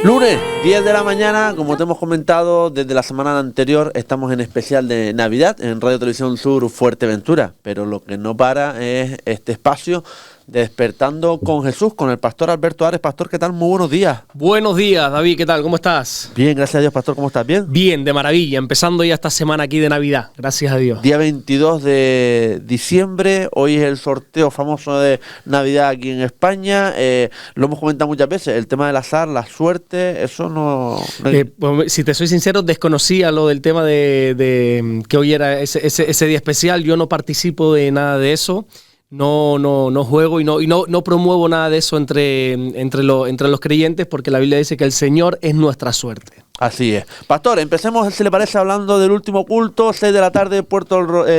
Lunes, 10 de la mañana, como te hemos comentado, desde la semana anterior estamos en especial de Navidad en Radio Televisión Sur Fuerteventura, pero lo que no para es este espacio de Despertando con Jesús, con el pastor Alberto Ares. Pastor, ¿qué tal? Muy buenos días. Buenos días, David, ¿qué tal? ¿Cómo estás? Bien, gracias a Dios, pastor, ¿cómo estás? ¿Bien? Bien, de maravilla, empezando ya esta semana aquí de Navidad, gracias a Dios. Día 22 de diciembre, hoy es el sorteo famoso de Navidad aquí en España. Lo hemos comentado muchas veces, el tema del azar, la suerte, eso no... Pues, si te soy sincero, desconocía lo del tema de que hoy era ese día especial. Yo no participo de nada de eso. No juego y no promuevo nada de eso entre los creyentes, porque la Biblia dice que el Señor es nuestra suerte. Así es. Pastor, empecemos, si le parece, hablando del último culto, 6 de la tarde,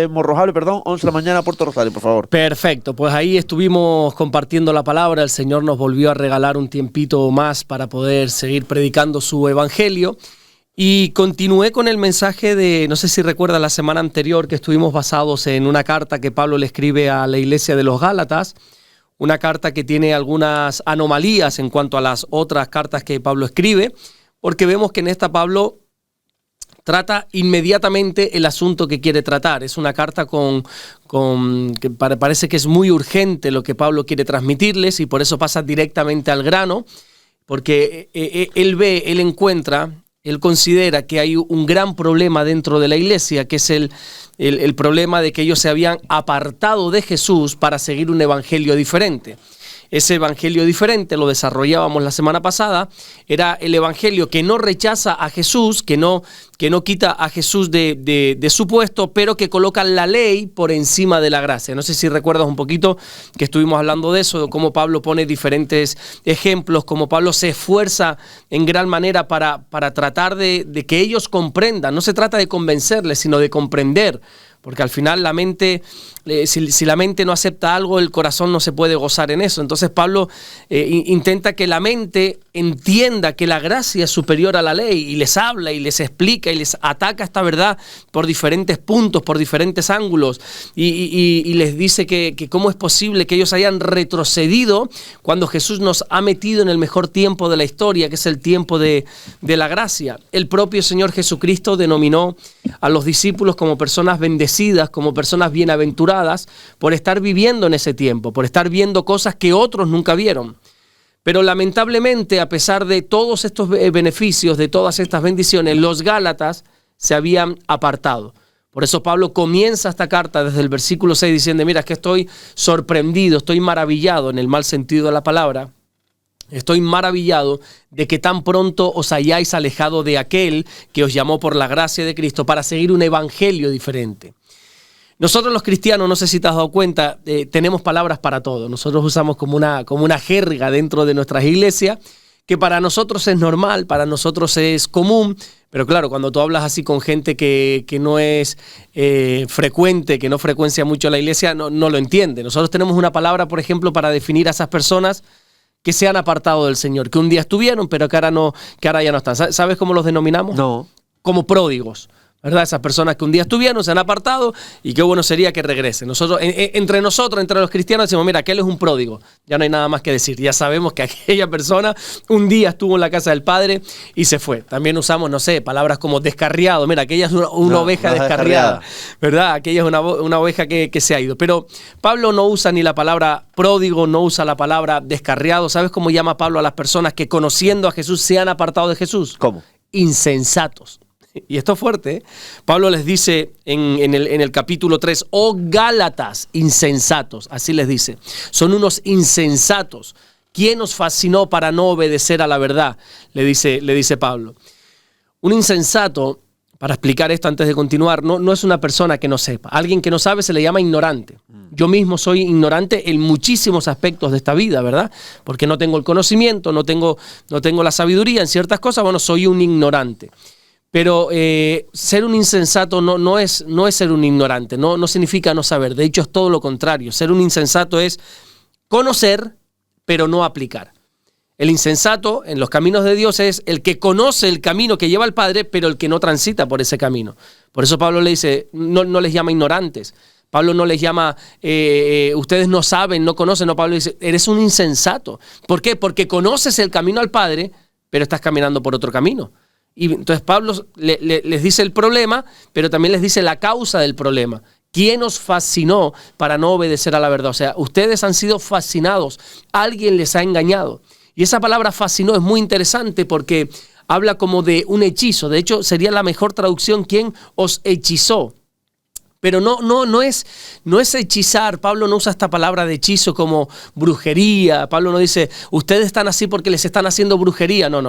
Morrojable, 11 de la mañana, Puerto Rosario, por favor. Perfecto, pues ahí estuvimos compartiendo la palabra. El Señor nos volvió a regalar un tiempito más para poder seguir predicando su evangelio. Y continué con el mensaje de, no sé si recuerda la semana anterior, que estuvimos basados en una carta que Pablo le escribe a la iglesia de los Gálatas, una carta que tiene algunas anomalías en cuanto a las otras cartas que Pablo escribe, porque vemos que en esta Pablo trata inmediatamente el asunto que quiere tratar. Es una carta que parece que es muy urgente lo que Pablo quiere transmitirles, y por eso pasa directamente al grano, porque él considera que hay un gran problema dentro de la iglesia, que es el problema de que ellos se habían apartado de Jesús para seguir un evangelio diferente. Ese evangelio diferente, lo desarrollábamos la semana pasada, era el evangelio que no rechaza a Jesús, que no quita a Jesús de su puesto, pero que coloca la ley por encima de la gracia. No sé si recuerdas un poquito que estuvimos hablando de eso, de cómo Pablo pone diferentes ejemplos, cómo Pablo se esfuerza en gran manera para tratar de que ellos comprendan. No se trata de convencerles, sino de comprender. Porque al final la mente, si la mente no acepta algo, el corazón no se puede gozar en eso. Entonces Pablo intenta que la mente entienda que la gracia es superior a la ley, y les habla y les explica y les ataca esta verdad por diferentes puntos, por diferentes ángulos, y les dice que cómo es posible que ellos hayan retrocedido cuando Jesús nos ha metido en el mejor tiempo de la historia, que es el tiempo de la gracia. El propio Señor Jesucristo denominó a los discípulos como personas bendecidas, como personas bienaventuradas, por estar viviendo en ese tiempo, por estar viendo cosas que otros nunca vieron. Pero lamentablemente, a pesar de todos estos beneficios, de todas estas bendiciones, los Gálatas se habían apartado. Por eso Pablo comienza esta carta desde el versículo 6 diciendo: mira, es que estoy sorprendido, estoy maravillado, en el mal sentido de la palabra. Estoy maravillado de que tan pronto os hayáis alejado de aquel que os llamó por la gracia de Cristo para seguir un evangelio diferente. Nosotros los cristianos, no sé si te has dado cuenta, tenemos palabras para todo. Nosotros usamos como una jerga dentro de nuestras iglesias, que para nosotros es normal, para nosotros es común, pero claro, cuando tú hablas así con gente que no es frecuente, que no frecuencia mucho la iglesia, no lo entiende. Nosotros tenemos una palabra, por ejemplo, para definir a esas personas que se han apartado del Señor, que un día estuvieron, pero que ahora ya no están. ¿Sabes cómo los denominamos? No. Como pródigos, ¿verdad? Esas personas que un día estuvieron, se han apartado, y qué bueno sería que regresen. Nosotros, entre los cristianos, decimos: mira, aquel es un pródigo. Ya no hay nada más que decir. Ya sabemos que aquella persona un día estuvo en la casa del Padre y se fue. También usamos, no sé, palabras como descarriado. Mira, aquella es una oveja descarriada, ¿verdad? Aquella es una oveja que se ha ido. Pero Pablo no usa ni la palabra pródigo, no usa la palabra descarriado. ¿Sabes cómo llama Pablo a las personas que, conociendo a Jesús, se han apartado de Jesús? ¿Cómo? Insensatos. Y esto es fuerte, ¿eh? Pablo les dice en el capítulo 3, oh Gálatas, insensatos, así les dice. Son unos insensatos. ¿Quién os fascinó para no obedecer a la verdad? Le dice Pablo. Un insensato, para explicar esto antes de continuar, no es una persona que no sepa. Alguien que no sabe se le llama ignorante. Yo mismo soy ignorante en muchísimos aspectos de esta vida, ¿verdad? Porque no tengo el conocimiento, no tengo la sabiduría en ciertas cosas. Bueno, soy un ignorante. Pero ser un insensato no es ser un ignorante, no significa no saber. De hecho, es todo lo contrario. Ser un insensato es conocer, pero no aplicar. El insensato en los caminos de Dios es el que conoce el camino que lleva al Padre, pero el que no transita por ese camino. Por eso Pablo le dice, no les llama ignorantes. Pablo no les llama, ustedes no saben, no conocen. No, Pablo dice, eres un insensato. ¿Por qué? Porque conoces el camino al Padre, pero estás caminando por otro camino. Y entonces Pablo les dice el problema, pero también les dice la causa del problema. ¿Quién os fascinó para no obedecer a la verdad? O sea, ustedes han sido fascinados. Alguien les ha engañado. Y esa palabra fascinó es muy interesante porque habla como de un hechizo. De hecho, sería la mejor traducción, ¿quién os hechizó? Pero no es hechizar. Pablo no usa esta palabra de hechizo como brujería. Pablo no dice, ustedes están así porque les están haciendo brujería. No.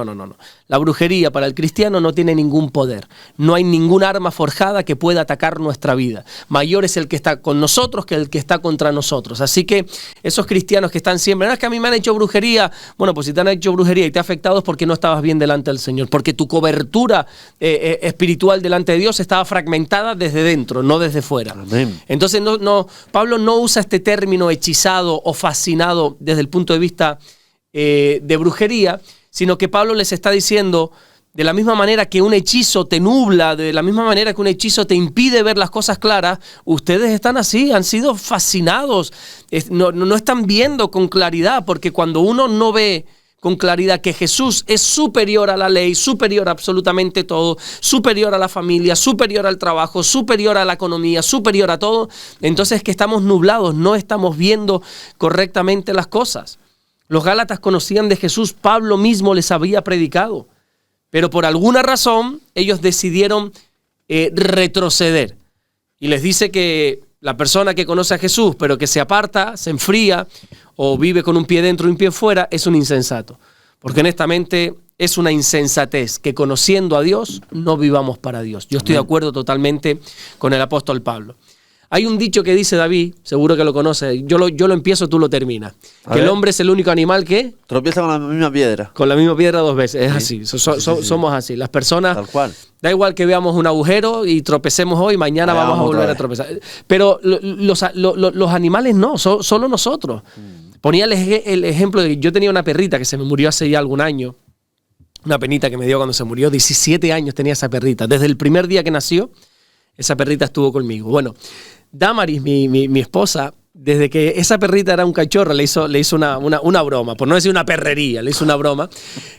La brujería para el cristiano no tiene ningún poder. No hay ningún arma forjada que pueda atacar nuestra vida. Mayor es el que está con nosotros que el que está contra nosotros. Así que esos cristianos que están siempre, no es que a mí me han hecho brujería. Bueno, pues si te han hecho brujería y te ha afectado es porque no estabas bien delante del Señor. Porque tu cobertura espiritual delante de Dios estaba fragmentada desde dentro, no desde fuera. Amén. Entonces Pablo no usa este término hechizado o fascinado desde el punto de vista de brujería, sino que Pablo les está diciendo, de la misma manera que un hechizo te nubla, de la misma manera que un hechizo te impide ver las cosas claras, ustedes están así, han sido fascinados, no están viendo con claridad, porque cuando uno no ve con claridad que Jesús es superior a la ley, superior a absolutamente todo, superior a la familia, superior al trabajo, superior a la economía, superior a todo, entonces es que estamos nublados, no estamos viendo correctamente las cosas. Los Gálatas conocían de Jesús, Pablo mismo les había predicado, pero por alguna razón ellos decidieron retroceder. Y les dice que la persona que conoce a Jesús, pero que se aparta, se enfría, o vive con un pie dentro y un pie fuera, es un insensato. Porque honestamente es una insensatez que conociendo a Dios no vivamos para Dios. Yo estoy de acuerdo totalmente con el apóstol Pablo. Hay un dicho que dice David, seguro que lo conoce, yo lo empiezo, tú lo terminas. Que el hombre es el único animal que tropieza con la misma piedra. Con la misma piedra dos veces, es así. Somos así. Las personas, tal cual. Da igual que veamos un agujero y tropecemos hoy, mañana vamos a volver a tropezar. Pero los animales no, solo nosotros. Ponía el ejemplo de que yo tenía una perrita que se me murió hace ya algún año. Una penita que me dio cuando se murió. 17 años tenía esa perrita. Desde el primer día que nació, esa perrita estuvo conmigo. Bueno, Damaris, mi esposa, desde que esa perrita era un cachorro, le hizo una broma, por no decir una perrería, le hizo una broma,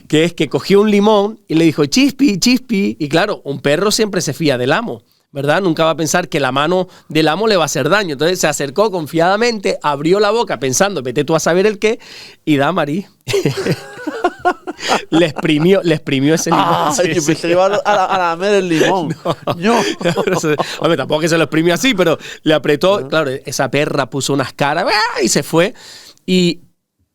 que es que cogió un limón y le dijo, chispi, chispi. Y claro, un perro siempre se fía del amo, ¿verdad? Nunca va a pensar que la mano del amo le va a hacer daño. Entonces se acercó confiadamente, abrió la boca pensando, vete tú a saber el qué, y Damaris le exprimió ese limón. Sí, yo pensé que iba a lamer el limón. No. Hombre, tampoco que se lo exprimió así, pero le apretó. Claro, esa perra puso unas caras y se fue. Y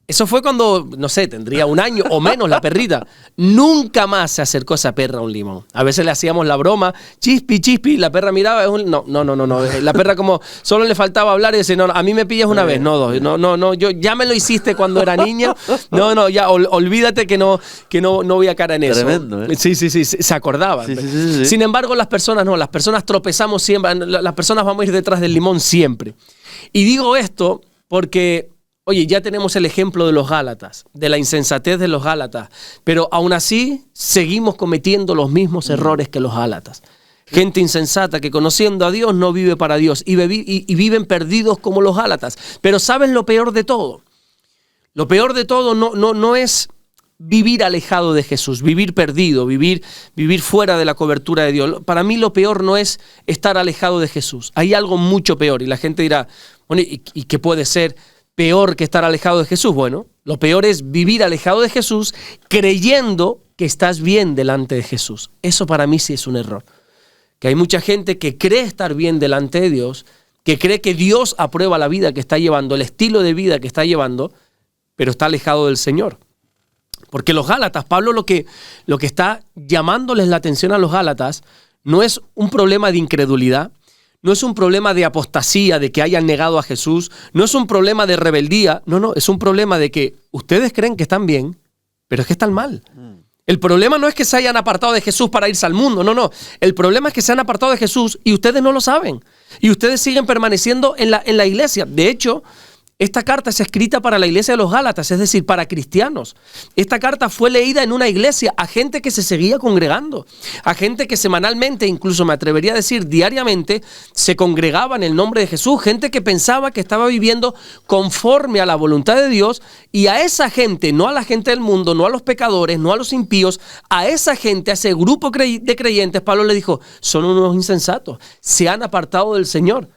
eso fue cuando, no sé, tendría un año o menos la perrita. Nunca más se acercó esa perra a un limón. A veces le hacíamos la broma, chispi, chispi, la perra miraba, no. La perra como solo le faltaba hablar y decir, no, a mí me pillas una vez, no dos. No, yo ya me lo hiciste cuando era niña. No, ya olvídate que no voy a cara en eso. Tremendo, ¿eh? Sí, se acordaban. Sí. Sin embargo, las personas no, las personas tropezamos siempre, las personas vamos a ir detrás del limón siempre. Y digo esto porque, oye, ya tenemos el ejemplo de los Gálatas, de la insensatez de los Gálatas, pero aún así seguimos cometiendo los mismos errores que los Gálatas. Gente insensata que conociendo a Dios no vive para Dios y viven perdidos como los Gálatas. Pero ¿saben lo peor de todo? Lo peor de todo no es vivir alejado de Jesús, vivir perdido, vivir fuera de la cobertura de Dios. Para mí lo peor no es estar alejado de Jesús. Hay algo mucho peor y la gente dirá, bueno, ¿y qué puede ser peor que estar alejado de Jesús? Bueno, lo peor es vivir alejado de Jesús creyendo que estás bien delante de Jesús. Eso para mí sí es un error. Que hay mucha gente que cree estar bien delante de Dios, que cree que Dios aprueba la vida que está llevando, el estilo de vida que está llevando, pero está alejado del Señor. Porque los Gálatas, Pablo lo que está llamándoles la atención a los Gálatas no es un problema de incredulidad, no es un problema de apostasía, de que hayan negado a Jesús, no es un problema de rebeldía, no, es un problema de que ustedes creen que están bien, pero es que están mal. El problema no es que se hayan apartado de Jesús para irse al mundo, no. El problema es que se han apartado de Jesús y ustedes no lo saben. Y ustedes siguen permaneciendo en la iglesia. De hecho, esta carta es escrita para la iglesia de los Gálatas, es decir, para cristianos. Esta carta fue leída en una iglesia a gente que se seguía congregando, a gente que semanalmente, incluso me atrevería a decir diariamente, se congregaba en el nombre de Jesús, gente que pensaba que estaba viviendo conforme a la voluntad de Dios, y a esa gente, no a la gente del mundo, no a los pecadores, no a los impíos, a esa gente, a ese grupo de creyentes, Pablo le dijo, son unos insensatos, se han apartado del Señor.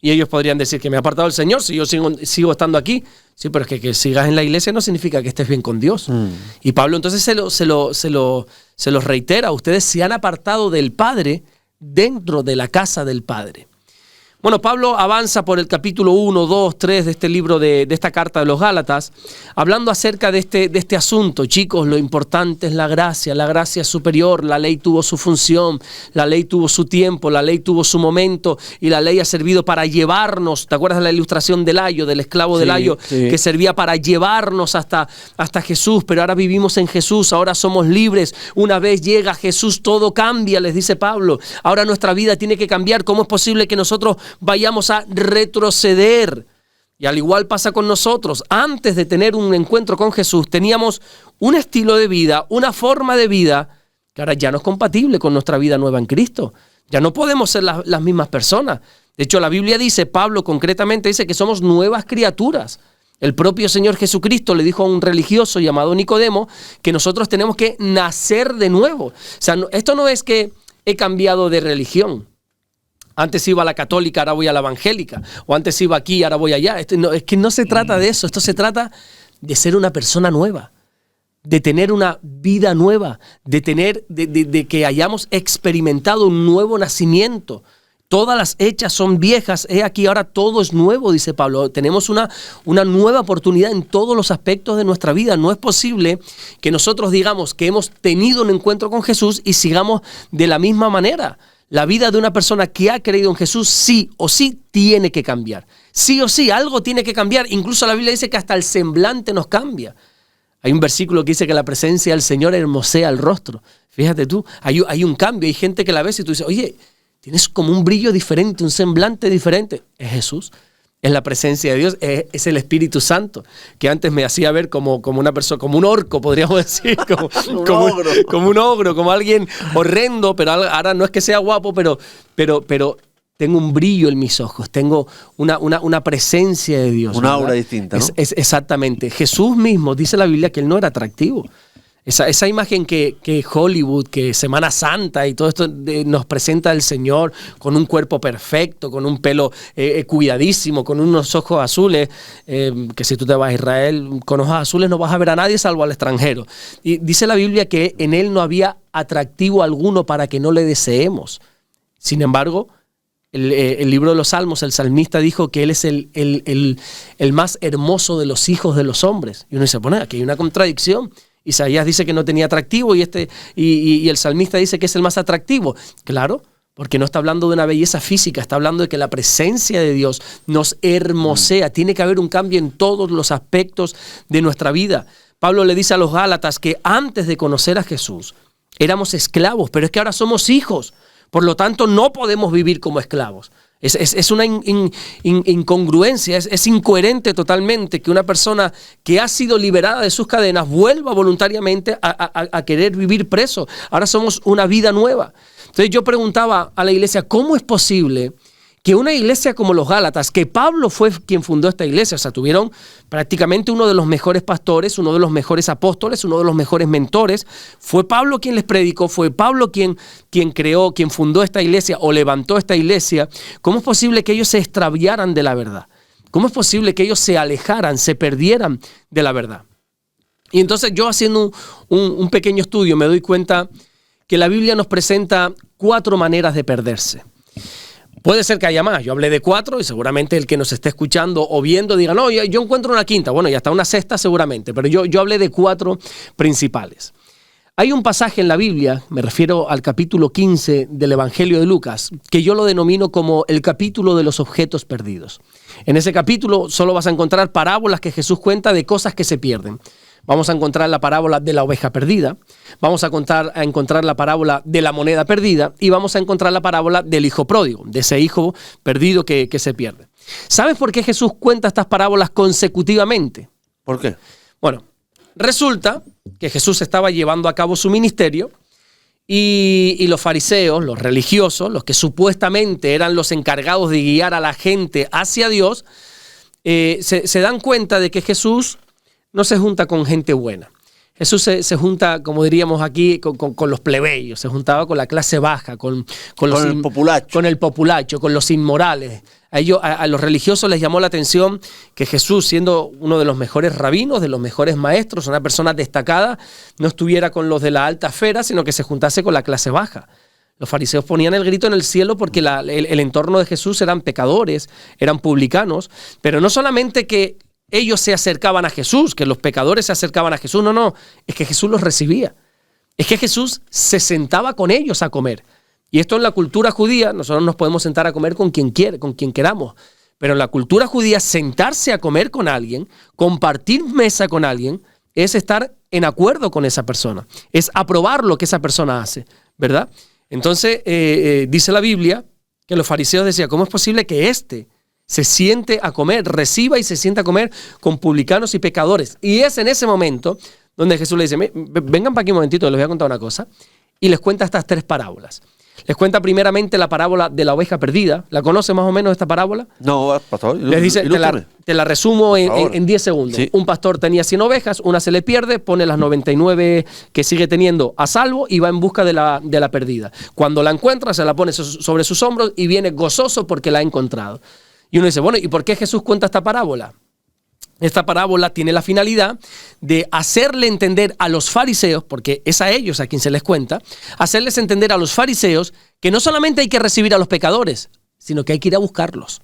Y ellos podrían decir que me ha apartado el Señor si yo sigo estando aquí. Sí, pero es que sigas en la iglesia no significa que estés bien con Dios. Y Pablo entonces se los reitera. Ustedes se han apartado del Padre dentro de la casa del Padre. Bueno, Pablo avanza por el capítulo 1, 2, 3 de este libro, de esta carta de los Gálatas, hablando acerca de este asunto. Chicos, lo importante es la gracia es superior, la ley tuvo su función, la ley tuvo su tiempo, la ley tuvo su momento, y la ley ha servido para llevarnos, ¿te acuerdas de la ilustración del ayo, del esclavo del ayo, que servía para llevarnos hasta Jesús? Pero ahora vivimos en Jesús, ahora somos libres, una vez llega Jesús todo cambia, les dice Pablo, ahora nuestra vida tiene que cambiar. ¿Cómo es posible que nosotros vayamos a retroceder? Y al igual pasa con nosotros. Antes de tener un encuentro con Jesús, teníamos un estilo de vida, una forma de vida que ahora ya no es compatible con nuestra vida nueva en Cristo. Ya no podemos ser las mismas personas. De hecho, la Biblia dice, Pablo concretamente dice que somos nuevas criaturas. El propio Señor Jesucristo le dijo a un religioso llamado Nicodemo que nosotros tenemos que nacer de nuevo. O sea, esto no es que he cambiado de religión. Antes iba a la católica, ahora voy a la evangélica. O antes iba aquí, ahora voy allá. Es que no se trata de eso. Esto se trata de ser una persona nueva, de tener una vida nueva, de que hayamos experimentado un nuevo nacimiento. Todas las hechas son viejas. He aquí, ahora todo es nuevo, dice Pablo. Tenemos una nueva oportunidad en todos los aspectos de nuestra vida. No es posible que nosotros digamos que hemos tenido un encuentro con Jesús y sigamos de la misma manera. La vida de una persona que ha creído en Jesús sí o sí tiene que cambiar. Sí o sí, algo tiene que cambiar. Incluso la Biblia dice que hasta el semblante nos cambia. Hay un versículo que dice que la presencia del Señor hermosea el rostro. Fíjate tú, hay un cambio. Hay gente que la ves y tú dices, oye, tienes como un brillo diferente, un semblante diferente. Es Jesús. Es la presencia de Dios, es el Espíritu Santo, que antes me hacía ver como una persona, como un orco, podríamos decir, como un ogro, como alguien horrendo, pero ahora no es que sea guapo, pero tengo un brillo en mis ojos, tengo una presencia de Dios. Una aura distinta, ¿no? Exactamente. Jesús mismo, dice la Biblia, que él no era atractivo. Esa imagen que Hollywood, que Semana Santa y todo esto nos presenta al Señor con un cuerpo perfecto, con un pelo cuidadísimo, con unos ojos azules, que si tú te vas a Israel con ojos azules no vas a ver a nadie salvo al extranjero. Y dice la Biblia que en él no había atractivo alguno para que no le deseemos. Sin embargo, el libro de los Salmos, el salmista dijo que él es el más hermoso de los hijos de los hombres. Y uno dice, bueno, aquí hay una contradicción. Isaías dice que no tenía atractivo y el salmista dice que es el más atractivo. Claro, porque no está hablando de una belleza física, está hablando de que la presencia de Dios nos hermosea. Tiene que haber un cambio en todos los aspectos de nuestra vida. Pablo le dice a los Gálatas que antes de conocer a Jesús éramos esclavos, pero es que ahora somos hijos. Por lo tanto, no podemos vivir como esclavos. Es una incongruencia, es incoherente totalmente que una persona que ha sido liberada de sus cadenas vuelva voluntariamente a querer vivir preso. Ahora somos una vida nueva. Entonces yo preguntaba a la iglesia, ¿cómo es posible que una iglesia como los Gálatas, que Pablo fue quien fundó esta iglesia, o sea, tuvieron prácticamente uno de los mejores pastores, uno de los mejores apóstoles, uno de los mejores mentores, fue Pablo quien les predicó, fue Pablo quien creó, quien fundó esta iglesia o levantó esta iglesia? ¿Cómo es posible que ellos se extraviaran de la verdad? ¿Cómo es posible que ellos se alejaran, se perdieran de la verdad? Y entonces yo haciendo un pequeño estudio me doy cuenta que la Biblia nos presenta 4 maneras de perderse. Puede ser que haya más. Yo hablé de 4 y seguramente el que nos esté escuchando o viendo diga, no, yo encuentro una quinta. Bueno, y hasta una sexta seguramente, pero yo hablé de 4 principales. Hay un pasaje en la Biblia, me refiero al capítulo 15 del Evangelio de Lucas, que yo lo denomino como el capítulo de los objetos perdidos. En ese capítulo solo vas a encontrar parábolas que Jesús cuenta de cosas que se pierden. Vamos a encontrar la parábola de la oveja perdida, vamos a encontrar la parábola de la moneda perdida y vamos a encontrar la parábola del hijo pródigo, de ese hijo perdido que se pierde. ¿Sabes por qué Jesús cuenta estas parábolas consecutivamente? ¿Por qué? Bueno, resulta que Jesús estaba llevando a cabo su ministerio y los fariseos, los religiosos, los que supuestamente eran los encargados de guiar a la gente hacia Dios, se dan cuenta de que Jesús no se junta con gente buena. Jesús se junta, como diríamos aquí, con los plebeyos, se juntaba con la clase baja, con el populacho, con los inmorales. A los religiosos les llamó la atención que Jesús, siendo uno de los mejores rabinos, de los mejores maestros, una persona destacada, no estuviera con los de la alta esfera, sino que se juntase con la clase baja. Los fariseos ponían el grito en el cielo porque el entorno de Jesús eran pecadores, eran publicanos, pero no solamente que ellos se acercaban a Jesús, que los pecadores se acercaban a Jesús. No, es que Jesús los recibía. Es que Jesús se sentaba con ellos a comer. Y esto en la cultura judía, nosotros nos podemos sentar a comer con quien queramos. Pero en la cultura judía, sentarse a comer con alguien, compartir mesa con alguien, es estar en acuerdo con esa persona. Es aprobar lo que esa persona hace, ¿verdad? Entonces, dice la Biblia que los fariseos decían, ¿cómo es posible que se siente a comer, reciba y se sienta a comer con publicanos y pecadores? Y es en ese momento donde Jesús le dice, vengan para aquí un momentito, les voy a contar una cosa. Y les cuenta estas 3 parábolas. Les cuenta primeramente la parábola de la oveja perdida. ¿La conoce más o menos esta parábola? No, pastor. Les dice, te la resumo en 10 segundos. Sí. Un pastor tenía 100 ovejas, una se le pierde, pone las 99 que sigue teniendo a salvo y va en busca de la perdida. Cuando la encuentra, se la pone sobre sus hombros y viene gozoso porque la ha encontrado. Y uno dice, bueno, ¿y por qué Jesús cuenta esta parábola? Esta parábola tiene la finalidad de hacerle entender a los fariseos, porque es a ellos a quien se les cuenta, hacerles entender a los fariseos que no solamente hay que recibir a los pecadores, sino que hay que ir a buscarlos.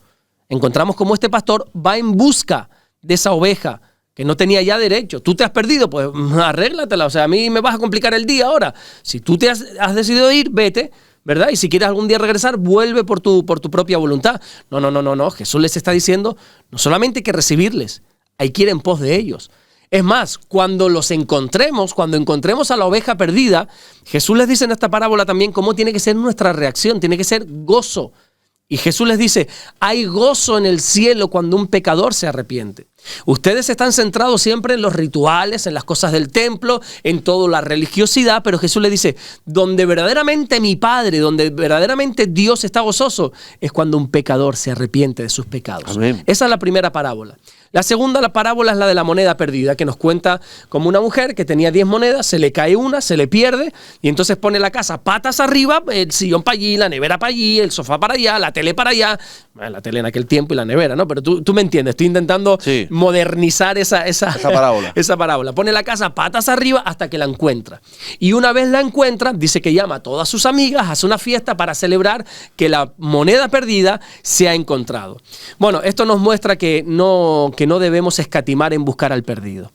Encontramos cómo este pastor va en busca de esa oveja que no tenía ya derecho. Tú te has perdido, pues arréglatela. O sea, a mí me vas a complicar el día ahora. Si tú te has decidido ir, vete, ¿verdad? Y si quieres algún día regresar, vuelve por tu propia voluntad. No. Jesús les está diciendo, no solamente hay que recibirles, hay que ir en pos de ellos. Es más, cuando encontremos a la oveja perdida, Jesús les dice en esta parábola también cómo tiene que ser nuestra reacción, tiene que ser gozo. Y Jesús les dice, hay gozo en el cielo cuando un pecador se arrepiente. Ustedes están centrados siempre en los rituales, en las cosas del templo, en toda la religiosidad, pero Jesús les dice, donde verdaderamente mi Padre, donde verdaderamente Dios está gozoso, es cuando un pecador se arrepiente de sus pecados. Amén. Esa es la primera parábola. La segunda, la parábola, es la de la moneda perdida, que nos cuenta como una mujer que tenía 10 monedas, se le cae una, se le pierde, y entonces pone la casa patas arriba, el sillón para allí, la nevera para allí, el sofá para allá, la tele para allá, la tele en aquel tiempo y la nevera, ¿no? Pero tú me entiendes, estoy intentando modernizar esa parábola. Esa parábola. Pone la casa patas arriba hasta que la encuentra. Y una vez la encuentra, dice que llama a todas sus amigas, hace una fiesta para celebrar que la moneda perdida se ha encontrado. Bueno, esto nos muestra que no debemos escatimar en buscar al perdido.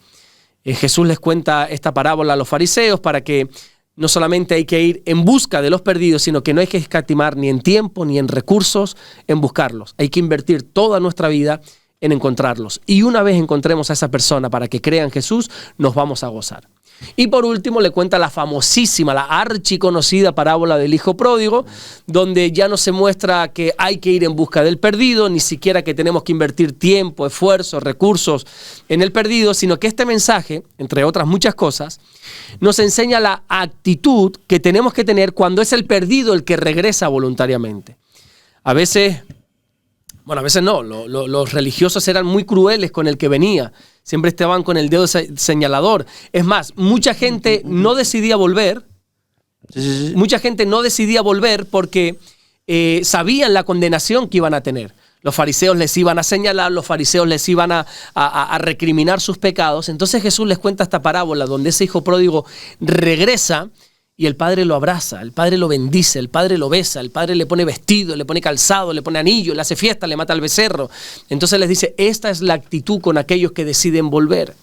Jesús les cuenta esta parábola a los fariseos para que no solamente hay que ir en busca de los perdidos, sino que no hay que escatimar ni en tiempo ni en recursos en buscarlos. Hay que invertir toda nuestra vida en encontrarlos. Y una vez encontremos a esa persona para que crea en Jesús, nos vamos a gozar. Y por último le cuenta la famosísima, la archiconocida parábola del hijo pródigo, donde ya no se muestra que hay que ir en busca del perdido, ni siquiera que tenemos que invertir tiempo, esfuerzo, recursos en el perdido, sino que este mensaje, entre otras muchas cosas, nos enseña la actitud que tenemos que tener cuando es el perdido el que regresa voluntariamente. A veces no, los religiosos eran muy crueles con el que venía, siempre estaban con el dedo señalador. Es más, mucha gente no decidía volver, mucha gente no decidía volver porque sabían la condenación que iban a tener. Los fariseos les iban a señalar, los fariseos les iban a recriminar sus pecados. Entonces Jesús les cuenta esta parábola donde ese hijo pródigo regresa y el padre lo abraza, el padre lo bendice, el padre lo besa, el padre le pone vestido, le pone calzado, le pone anillo, le hace fiesta, le mata al becerro. Entonces les dice, esta es la actitud con aquellos que deciden volver.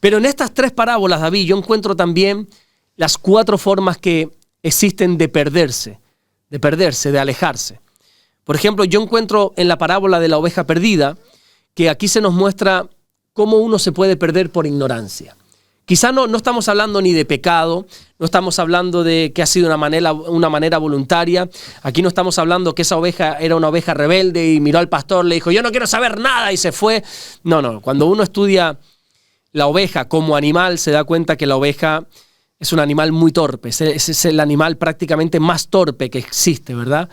Pero en estas 3 parábolas, David, yo encuentro también las 4 formas que existen de perderse, de alejarse. Por ejemplo, yo encuentro en la parábola de la oveja perdida que aquí se nos muestra cómo uno se puede perder por ignorancia. Quizá no estamos hablando ni de pecado, no estamos hablando de que ha sido una manera voluntaria. Aquí no estamos hablando que esa oveja era una oveja rebelde y miró al pastor, le dijo, yo no quiero saber nada y se fue. No. Cuando uno estudia la oveja como animal, se da cuenta que la oveja es un animal muy torpe. Es el animal prácticamente más torpe que existe, ¿verdad?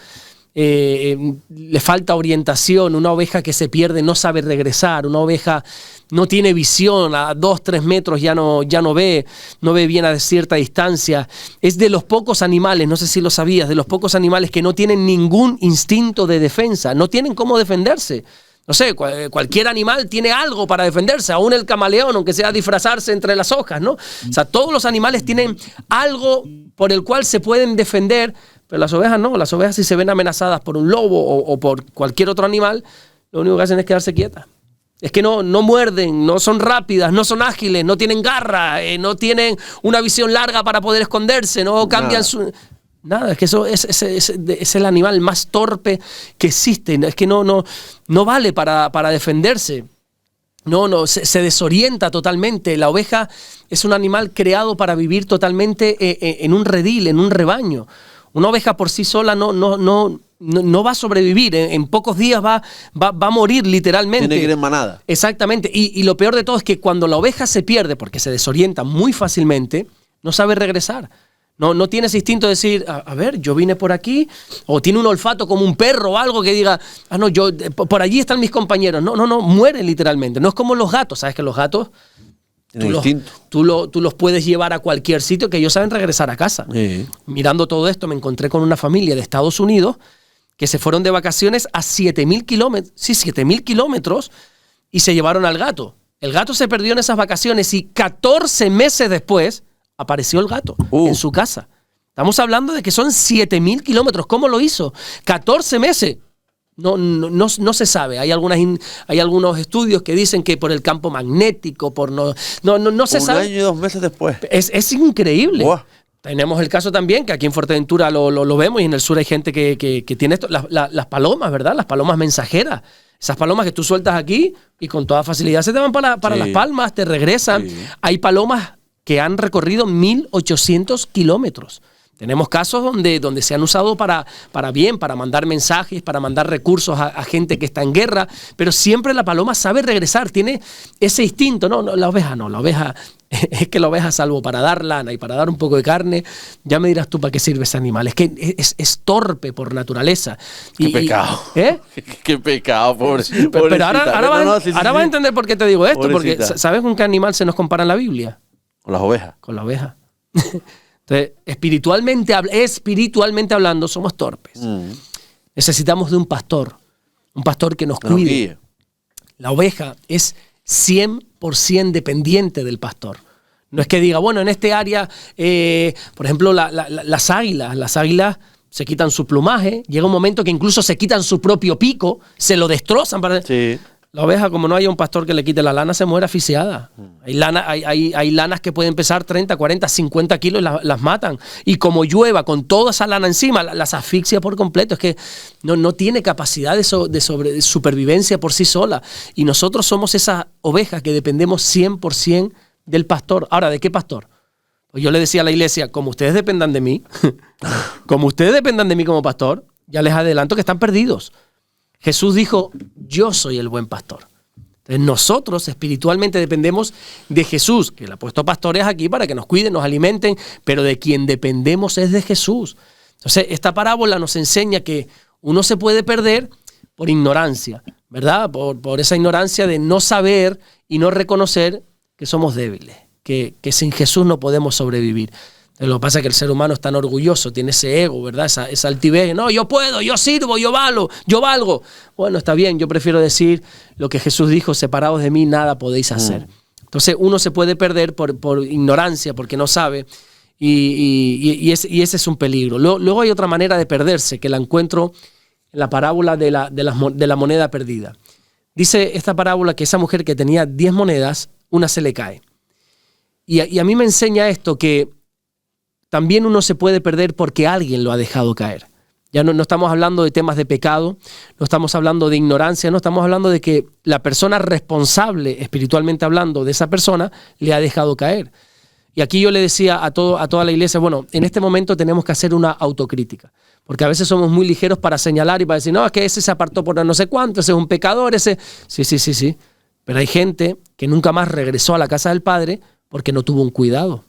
Le falta orientación. Una oveja que se pierde no sabe regresar. Una oveja no tiene visión, a 2-3 metros ya no ve bien a cierta distancia. Es de los pocos animales, no sé si lo sabías, de los pocos animales que no tienen ningún instinto de defensa, no tienen cómo defenderse. No sé, cualquier animal tiene algo para defenderse, aún el camaleón, aunque sea disfrazarse entre las hojas, ¿no? O sea, todos los animales tienen algo por el cual se pueden defender, pero las ovejas no. Las ovejas, si se ven amenazadas por un lobo o por cualquier otro animal, lo único que hacen es quedarse quietas. Es que no muerden, no son rápidas, no son ágiles, no tienen garra, no tienen una visión larga para poder esconderse, no cambian su... Nada, es que eso es el animal más torpe que existe. Es que no vale para defenderse. Se desorienta totalmente. La oveja es un animal creado para vivir totalmente en un redil, en un rebaño. Una oveja por sí sola no va a sobrevivir. En pocos días va a morir literalmente. Tiene que ir en manada. Exactamente. Y lo peor de todo es que cuando la oveja se pierde, porque se desorienta muy fácilmente, no sabe regresar. No tiene ese instinto de decir, a ver, yo vine por aquí, o tiene un olfato como un perro o algo que diga, yo por allí están mis compañeros. No, mueren literalmente. No es como los gatos. ¿Sabes que los gatos tú los puedes llevar a cualquier sitio que ellos saben regresar a casa? Sí. Mirando todo esto, me encontré con una familia de Estados Unidos que se fueron de vacaciones a 7,000 kilómetros. Sí, 7,000 kilómetros y se llevaron al gato. El gato se perdió en esas vacaciones y 14 meses después apareció el gato en su casa. Estamos hablando de que son 7,000 kilómetros. ¿Cómo lo hizo? 14 meses. No se sabe. Hay algunos estudios que dicen que por el campo magnético, no se sabe. 1 año y 2 meses después. Es increíble. Wow. Tenemos el caso también, que aquí en Fuerteventura lo vemos, y en el sur hay gente que tiene esto, las palomas, ¿verdad? Las palomas mensajeras. Esas palomas que tú sueltas aquí y con toda facilidad se te van para Las Palmas, te regresan. Sí. Hay palomas que han recorrido 1,800 kilómetros. Tenemos casos donde se han usado para mandar mensajes, para mandar recursos a gente que está en guerra, pero siempre la paloma sabe regresar, tiene ese instinto. La oveja no, la oveja es que la oveja, salvo para dar lana y para dar un poco de carne, ya me dirás tú para qué sirve ese animal. Es que es torpe por naturaleza. Qué pecado. Qué pecado, pobre. Pero ahora vas a entender por qué te digo esto, pobrecita. Porque ¿sabes con qué animal se nos compara en la Biblia? Con las ovejas. Con la oveja. Entonces, espiritualmente hablando, somos torpes. Necesitamos de un pastor que nos cuide. La oveja es 100% dependiente del pastor. No es que diga, bueno, en este área, por ejemplo, las águilas se quitan su plumaje, llega un momento que incluso se quitan su propio pico, se lo destrozan. Sí. La oveja, como no haya un pastor que le quite la lana, se muere asfixiada. Hay lanas que pueden pesar 30, 40, 50 kilos y las matan. Y como llueva con toda esa lana encima, las asfixia por completo. Es que no tiene capacidad de supervivencia por sí sola. Y nosotros somos esas ovejas que dependemos 100% del pastor. Ahora, ¿de qué pastor? Pues yo le decía a la iglesia, como ustedes dependan de mí, como pastor, ya les adelanto que están perdidos. Jesús dijo, yo soy el buen pastor. Entonces nosotros espiritualmente dependemos de Jesús, que le ha puesto pastores aquí para que nos cuiden, nos alimenten, pero de quien dependemos es de Jesús. Entonces esta parábola nos enseña que uno se puede perder por ignorancia, ¿verdad? Por esa ignorancia de no saber y no reconocer que somos débiles, que sin Jesús no podemos sobrevivir. Lo que pasa es que el ser humano es tan orgulloso, tiene ese ego, ¿verdad? Esa altivez. No, yo puedo, yo sirvo, yo valgo. Bueno, está bien, yo prefiero decir lo que Jesús dijo, separados de mí nada podéis hacer. Entonces uno se puede perder por ignorancia, porque no sabe, y ese es un peligro. Luego hay otra manera de perderse, que la encuentro en la parábola de la moneda perdida. Dice esta parábola que esa mujer que tenía 10 monedas, una se le cae. Y a mí me enseña esto, que también uno se puede perder porque alguien lo ha dejado caer. Ya no estamos hablando de temas de pecado, no estamos hablando de ignorancia, no estamos hablando de que la persona responsable, espiritualmente hablando, de esa persona, le ha dejado caer. Y aquí yo le decía a toda la iglesia, bueno, en este momento tenemos que hacer una autocrítica, porque a veces somos muy ligeros para señalar y para decir, no, es que ese se apartó por no sé cuánto, ese es un pecador, ese... Sí. Pero hay gente que nunca más regresó a la casa del Padre porque no tuvo un cuidado.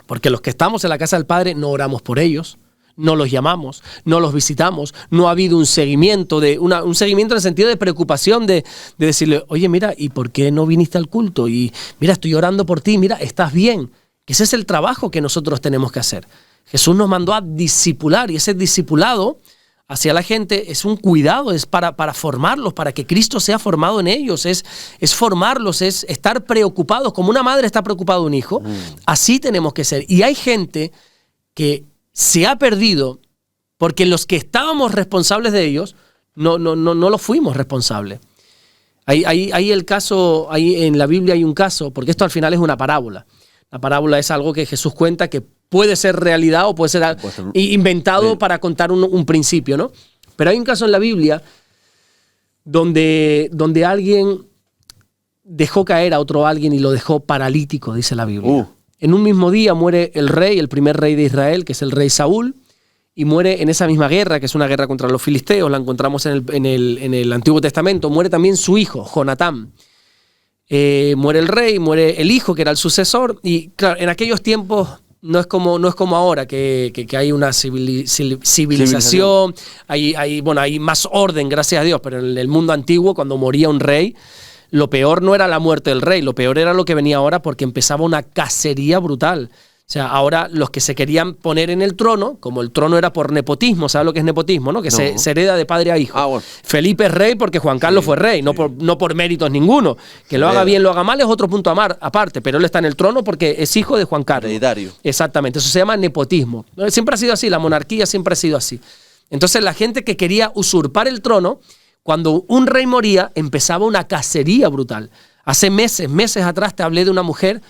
Porque los que estamos en la casa del Padre no oramos por ellos, no los llamamos, no los visitamos, no ha habido un seguimiento, un seguimiento en el sentido de preocupación de decirle, oye, mira, ¿y por qué no viniste al culto? Y mira, estoy orando por ti, mira, estás bien. Que ese es el trabajo que nosotros tenemos que hacer. Jesús nos mandó a discipular y ese discipulado hacia la gente es un cuidado, es para formarlos, para que Cristo sea formado en ellos, es formarlos, es estar preocupados, como una madre está preocupada de un hijo, así tenemos que ser. Y hay gente que se ha perdido porque los que estábamos responsables de ellos no lo fuimos responsables. Hay el caso, ahí en la Biblia hay un caso, porque esto al final es una parábola. La parábola es algo que Jesús cuenta que puede ser realidad o puede ser inventado para contar un principio, ¿no? Pero hay un caso en la Biblia donde alguien dejó caer a otro alguien y lo dejó paralítico, dice la Biblia. En un mismo día muere el rey, el primer rey de Israel, que es el rey Saúl, y muere en esa misma guerra, que es una guerra contra los filisteos, la encontramos en el Antiguo Testamento. Muere también su hijo, Jonatán. Muere el rey, muere el hijo, que era el sucesor, y claro, en aquellos tiempos no es como ahora, que hay una civilización, hay más orden, gracias a Dios, pero en el mundo antiguo, cuando moría un rey, lo peor no era la muerte del rey, lo peor era lo que venía ahora, porque empezaba una cacería brutal. O sea, ahora los que se querían poner en el trono, como el trono era por nepotismo, ¿sabes lo que es nepotismo? ¿No? Que se hereda de padre a hijo. Bueno. Felipe es rey porque Juan Carlos fue rey, no por méritos ninguno. Que lo haga bien, lo haga mal es otro punto aparte, pero él está en el trono porque es hijo de Juan Carlos. Hereditario. Exactamente, eso se llama nepotismo. Siempre ha sido así, la monarquía siempre ha sido así. Entonces la gente que quería usurpar el trono, cuando un rey moría, empezaba una cacería brutal. Hace meses atrás te hablé de una mujer,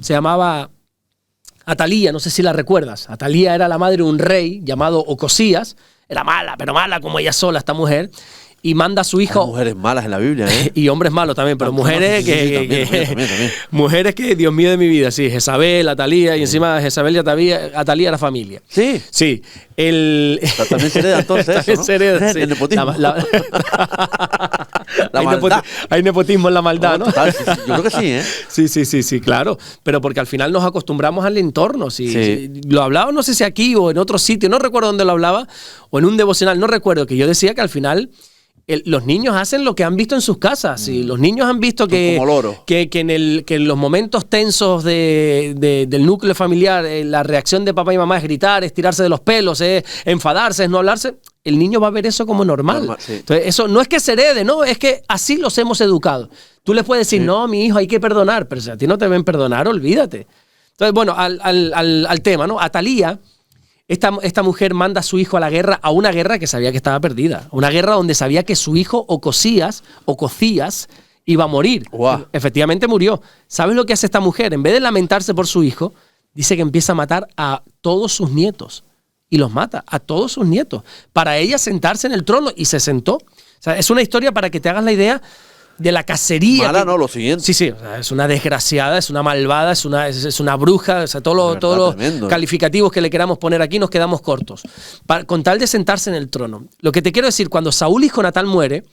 se llamaba Atalía, no sé si la recuerdas. Atalía era la madre de un rey llamado Ocosías. Era mala, pero mala como ella sola, esta mujer. Y manda a su hijo... Hay mujeres malas en la Biblia, ¿eh? Y hombres malos también, pero mujeres también. Mujeres que, Dios mío de mi vida, sí. Jezabel, Atalía, y encima de Jezabel y Atalía era familia. Sí. Sí. También se hereda entonces eso, ¿no? Se hereda, sí. El nepotismo. Hay nepotismo en la maldad, ¿no? Total, sí, yo creo que sí, ¿eh? Sí, claro. Pero porque al final nos acostumbramos al entorno. Si lo hablaba, no sé si aquí o en otro sitio, no recuerdo dónde lo hablaba, o en un devocional, no recuerdo, que yo decía que al final los niños hacen lo que han visto en sus casas. Y los niños han visto que en los momentos tensos del núcleo familiar, la reacción de papá y mamá es gritar, es tirarse de los pelos, es enfadarse, es no hablarse. El niño va a ver eso como normal. Sí. Entonces, eso no es que se herede, no, es que así los hemos educado. Tú les puedes decir, no, mi hijo, hay que perdonar, pero si a ti no te ven perdonar, olvídate. Entonces, bueno, al tema, ¿no? Atalía, esta mujer manda a su hijo a la guerra, a una guerra que sabía que estaba perdida. Una guerra donde sabía que su hijo Ocosías iba a morir. Wow. Efectivamente murió. ¿Sabes lo que hace esta mujer? En vez de lamentarse por su hijo, dice que empieza a matar a todos sus nietos. Y los mata a todos sus nietos. Para ella sentarse en el trono, y se sentó. O sea, es una historia para que te hagas la idea de la cacería. Mala, ¿no? Lo siguiente. Sí. O sea, es una desgraciada, es una malvada, es una bruja. O sea, todos los calificativos que le queramos poner aquí nos quedamos cortos. Con tal de sentarse en el trono. Lo que te quiero decir, cuando Saúl y Jonatán muere,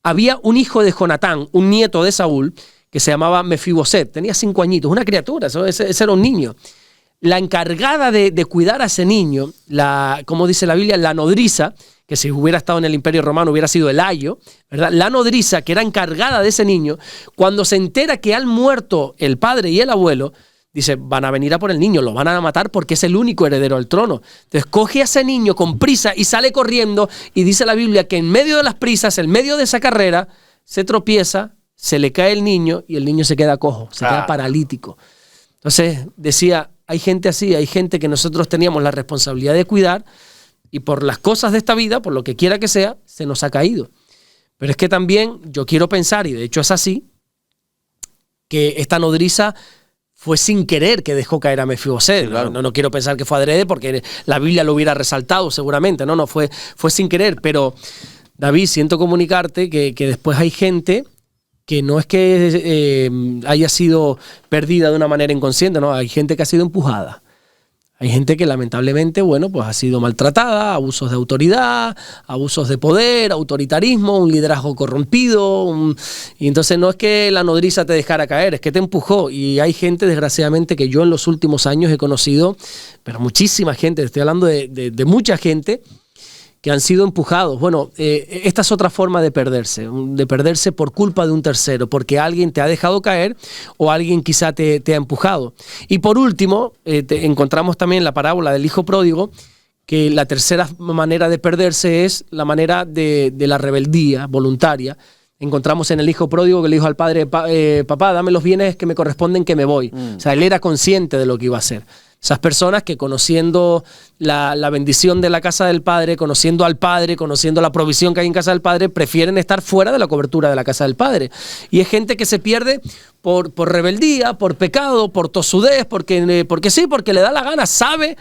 había un hijo de Jonatán, un nieto de Saúl, que se llamaba Mefiboset. Tenía 5 añitos, una criatura, ese era un niño. La encargada de cuidar a ese niño, como dice la Biblia, la nodriza, que si hubiera estado en el Imperio Romano hubiera sido el ayo, ¿verdad? La nodriza, que era encargada de ese niño, cuando se entera que han muerto el padre y el abuelo, dice, van a venir a por el niño, lo van a matar porque es el único heredero al trono. Entonces coge a ese niño con prisa y sale corriendo, y dice la Biblia que en medio de las prisas, en medio de esa carrera, se tropieza, se le cae el niño y el niño se queda cojo, se queda paralítico. Entonces decía, hay gente así, hay gente que nosotros teníamos la responsabilidad de cuidar, y por las cosas de esta vida, por lo que quiera que sea, se nos ha caído. Pero es que también yo quiero pensar, y de hecho es así, que esta nodriza fue sin querer que dejó caer a Mefiboset. Sí, claro. No quiero pensar que fue adrede porque la Biblia lo hubiera resaltado seguramente. No, fue sin querer. Pero, David, siento comunicarte que después hay gente que no es que haya sido perdida de una manera inconsciente, no, hay gente que ha sido empujada. Hay gente que lamentablemente, bueno, pues ha sido maltratada, abusos de autoridad, abusos de poder, autoritarismo, un liderazgo corrompido. Y entonces no es que la nodriza te dejara caer, es que te empujó. Y hay gente, desgraciadamente, que yo en los últimos años he conocido, pero muchísima gente, estoy hablando de mucha gente, que han sido empujados. Bueno, esta es otra forma de perderse por culpa de un tercero, porque alguien te ha dejado caer o alguien quizá te ha empujado. Y por último, encontramos también la parábola del hijo pródigo, que la tercera manera de perderse es la manera de la rebeldía voluntaria. Encontramos en el hijo pródigo que le dijo al padre, papá, dame los bienes que me corresponden, que me voy. O sea, él era consciente de lo que iba a hacer. Esas personas que conociendo la bendición de la casa del Padre, conociendo al Padre, conociendo la provisión que hay en casa del Padre, prefieren estar fuera de la cobertura de la casa del Padre. Y es gente que se pierde por rebeldía, por pecado, por tosudez, porque le da la gana, sabe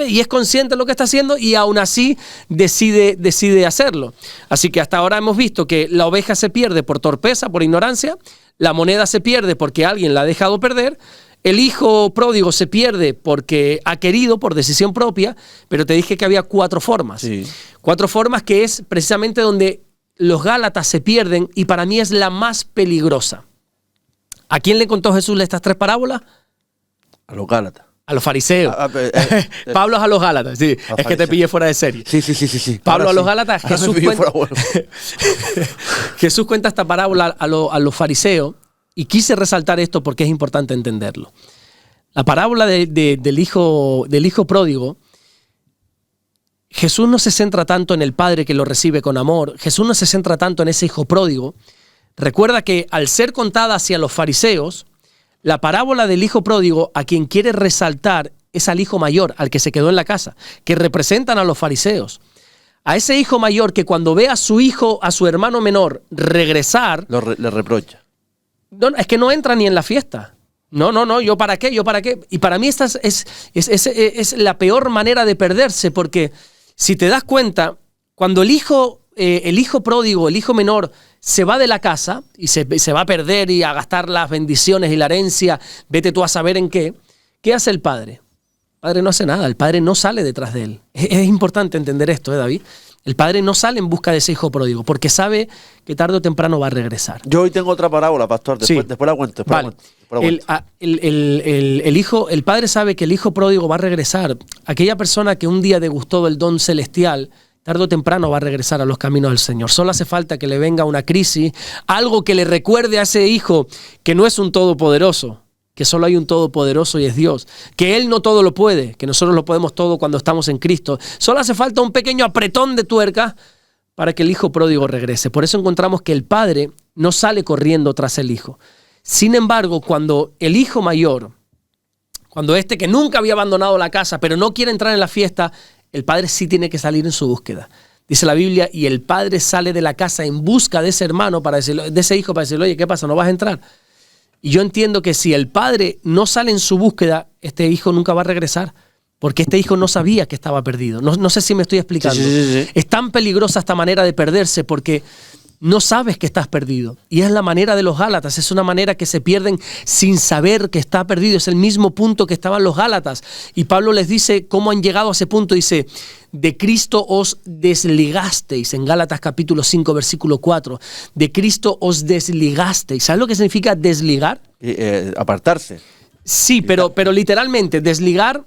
y es consciente de lo que está haciendo y aún así decide hacerlo. Así que hasta ahora hemos visto que la oveja se pierde por torpeza, por ignorancia, la moneda se pierde porque alguien la ha dejado perder. El hijo pródigo se pierde porque ha querido, por decisión propia, pero te dije que había 4 formas. Sí. 4 formas que es precisamente donde los gálatas se pierden y para mí es la más peligrosa. ¿A quién le contó Jesús estas 3 parábolas? A los gálatas. A los fariseos. Pablo es a los gálatas, sí. Es que te pillé fuera de serie. Sí. Pablo a los gálatas, Jesús cuenta esta parábola a los fariseos. Y quise resaltar esto porque es importante entenderlo. La parábola del hijo pródigo, Jesús no se centra tanto en el padre que lo recibe con amor. Jesús no se centra tanto en ese hijo pródigo. Recuerda que al ser contada hacia los fariseos, la parábola del hijo pródigo a quien quiere resaltar es al hijo mayor, al que se quedó en la casa, que representan a los fariseos. A ese hijo mayor que cuando ve a su hijo, a su hermano menor regresar, le reprocha. No, es que no entra ni en la fiesta. No, ¿yo para qué? Y para mí esta es la peor manera de perderse, porque si te das cuenta, cuando el hijo pródigo, el hijo menor, se va de la casa y se va a perder y a gastar las bendiciones y la herencia, vete tú a saber en qué hace el padre? El padre no hace nada, el padre no sale detrás de él. Es importante entender esto, David. El padre no sale en busca de ese hijo pródigo porque sabe que tarde o temprano va a regresar. Yo hoy tengo otra parábola, pastor. Después la cuento. El padre sabe que el hijo pródigo va a regresar. Aquella persona que un día degustó del don celestial, tarde o temprano va a regresar a los caminos del Señor. Solo hace falta que le venga una crisis, algo que le recuerde a ese hijo que no es un todopoderoso, que solo hay un todopoderoso y es Dios, que Él no todo lo puede, que nosotros lo podemos todo cuando estamos en Cristo. Solo hace falta un pequeño apretón de tuerca para que el hijo pródigo regrese. Por eso encontramos que el padre no sale corriendo tras el hijo. Sin embargo, cuando el hijo mayor, cuando este que nunca había abandonado la casa, pero no quiere entrar en la fiesta, el padre sí tiene que salir en su búsqueda. Dice la Biblia, y el padre sale de la casa en busca de ese hermano, de ese hijo, para decirle, oye, ¿qué pasa? ¿No vas a entrar? Y yo entiendo que si el padre no sale en su búsqueda, este hijo nunca va a regresar, porque este hijo no sabía que estaba perdido. No sé si me estoy explicando. Sí. Es tan peligrosa esta manera de perderse porque no sabes que estás perdido. Y es la manera de los gálatas, es una manera que se pierden sin saber que está perdido. Es el mismo punto que estaban los gálatas. Y Pablo les dice cómo han llegado a ese punto. Dice, de Cristo os desligasteis, en Gálatas capítulo 5, versículo 4. De Cristo os desligasteis. ¿Sabes lo que significa desligar? Apartarse. Sí, pero literalmente desligar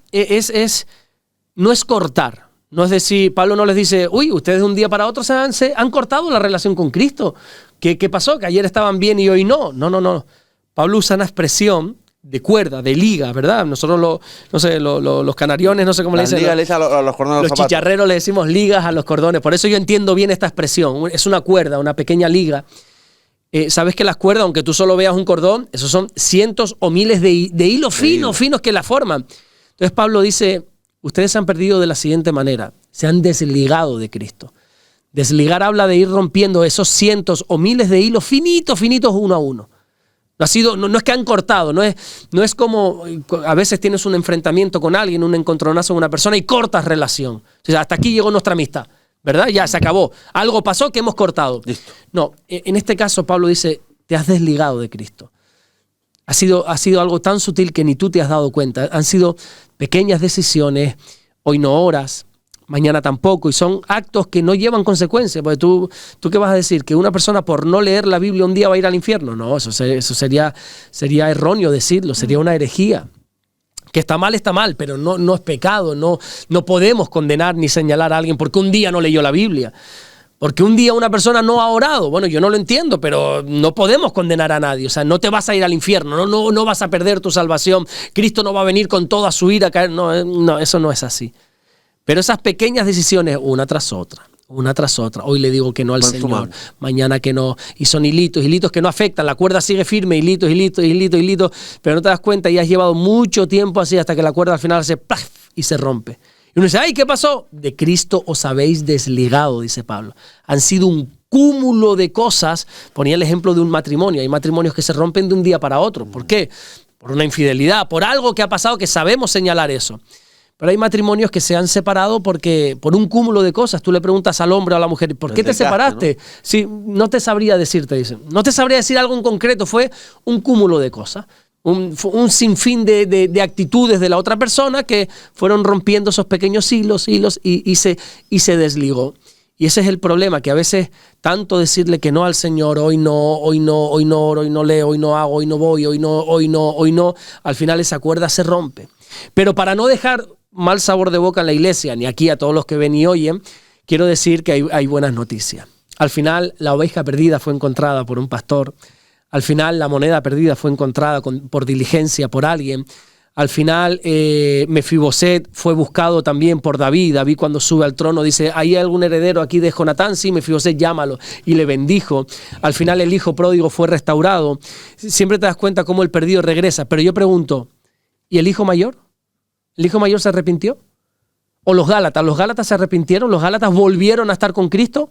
no es cortar. No es decir, Pablo no les dice, uy, ustedes de un día para otro se han cortado la relación con Cristo. ¿Qué pasó? Que ayer estaban bien y hoy no. No. Pablo usa una expresión de cuerda, de liga, ¿verdad? Nosotros, los canariones, no sé cómo le dicen. Ligas le dicen a los cordones. Los chicharreros le decimos ligas a los cordones. Por eso yo entiendo bien esta expresión. Es una cuerda, una pequeña liga. Sabes que las cuerdas, aunque tú solo veas un cordón, esos son cientos o miles de hilos finos que la forman. Entonces Pablo dice, ustedes se han perdido de la siguiente manera. Se han desligado de Cristo. Desligar habla de ir rompiendo esos cientos o miles de hilos finitos uno a uno. No es que han cortado, no es como a veces tienes un enfrentamiento con alguien, un encontronazo con una persona y cortas relación. O sea, hasta aquí llegó nuestra amistad, ¿verdad? Ya se acabó. Algo pasó que hemos cortado. Listo. No, en este caso Pablo dice, te has desligado de Cristo. Ha sido algo tan sutil que ni tú te has dado cuenta. Han sido pequeñas decisiones, hoy no oras, mañana tampoco, y son actos que no llevan consecuencias, porque tú ¿qué vas a decir? ¿Que una persona por no leer la Biblia un día va a ir al infierno? No, eso sería erróneo decirlo, sería una herejía. Que está mal, pero no es pecado, no podemos condenar ni señalar a alguien porque un día no leyó la Biblia. Porque un día una persona no ha orado. Bueno, yo no lo entiendo, pero no podemos condenar a nadie. O sea, no te vas a ir al infierno, no vas a perder tu salvación. Cristo no va a venir con toda su ira a caer. No, eso no es así. Pero esas pequeññas decisiones, una tras otra. Hoy le digo que no al Señor, mañana que no. Y son hilitos que no afectan. La cuerda sigue firme, hilitos. Pero no te das cuenta y has llevado mucho tiempo así hasta que la cuerda al final hace ¡plaf! Y se rompe. Y uno dice, ¡ay, qué pasó! De Cristo os habéis desligado, dice Pablo. Han sido un cúmulo de cosas. Ponía el ejemplo de un matrimonio. Hay matrimonios que se rompen de un día para otro. ¿Por qué? Por una infidelidad, por algo que ha pasado que sabemos señalar eso. Pero hay matrimonios que se han separado por un cúmulo de cosas. Tú le preguntas al hombre o a la mujer, ¿por qué te separaste? ¿No? Sí, no te sabría decirte, dicen. No te sabría decir algo en concreto. Fue un cúmulo de cosas. Un sinfín de actitudes de la otra persona que fueron rompiendo esos pequeños hilos y se desligó. Y ese es el problema, que a veces tanto decirle que no al Señor, hoy no oro, hoy no leo, hoy no hago, hoy no voy, hoy no, al final esa cuerda se rompe. Pero para no dejar mal sabor de boca en la iglesia, ni aquí a todos los que ven y oyen, quiero decir que hay buenas noticias. Al final la oveja perdida fue encontrada por un pastor. Al final la moneda perdida fue encontrada por diligencia por alguien. Al final Mefiboset fue buscado también por David. David cuando sube al trono dice, ¿hay algún heredero aquí de Jonatán? Sí, Mefiboset, llámalo. Y le bendijo. Al final el hijo pródigo fue restaurado. Siempre te das cuenta cómo el perdido regresa. Pero yo pregunto, ¿y el hijo mayor? ¿El hijo mayor se arrepintió? ¿O los Gálatas se arrepintieron? ¿Los Gálatas volvieron a estar con Cristo?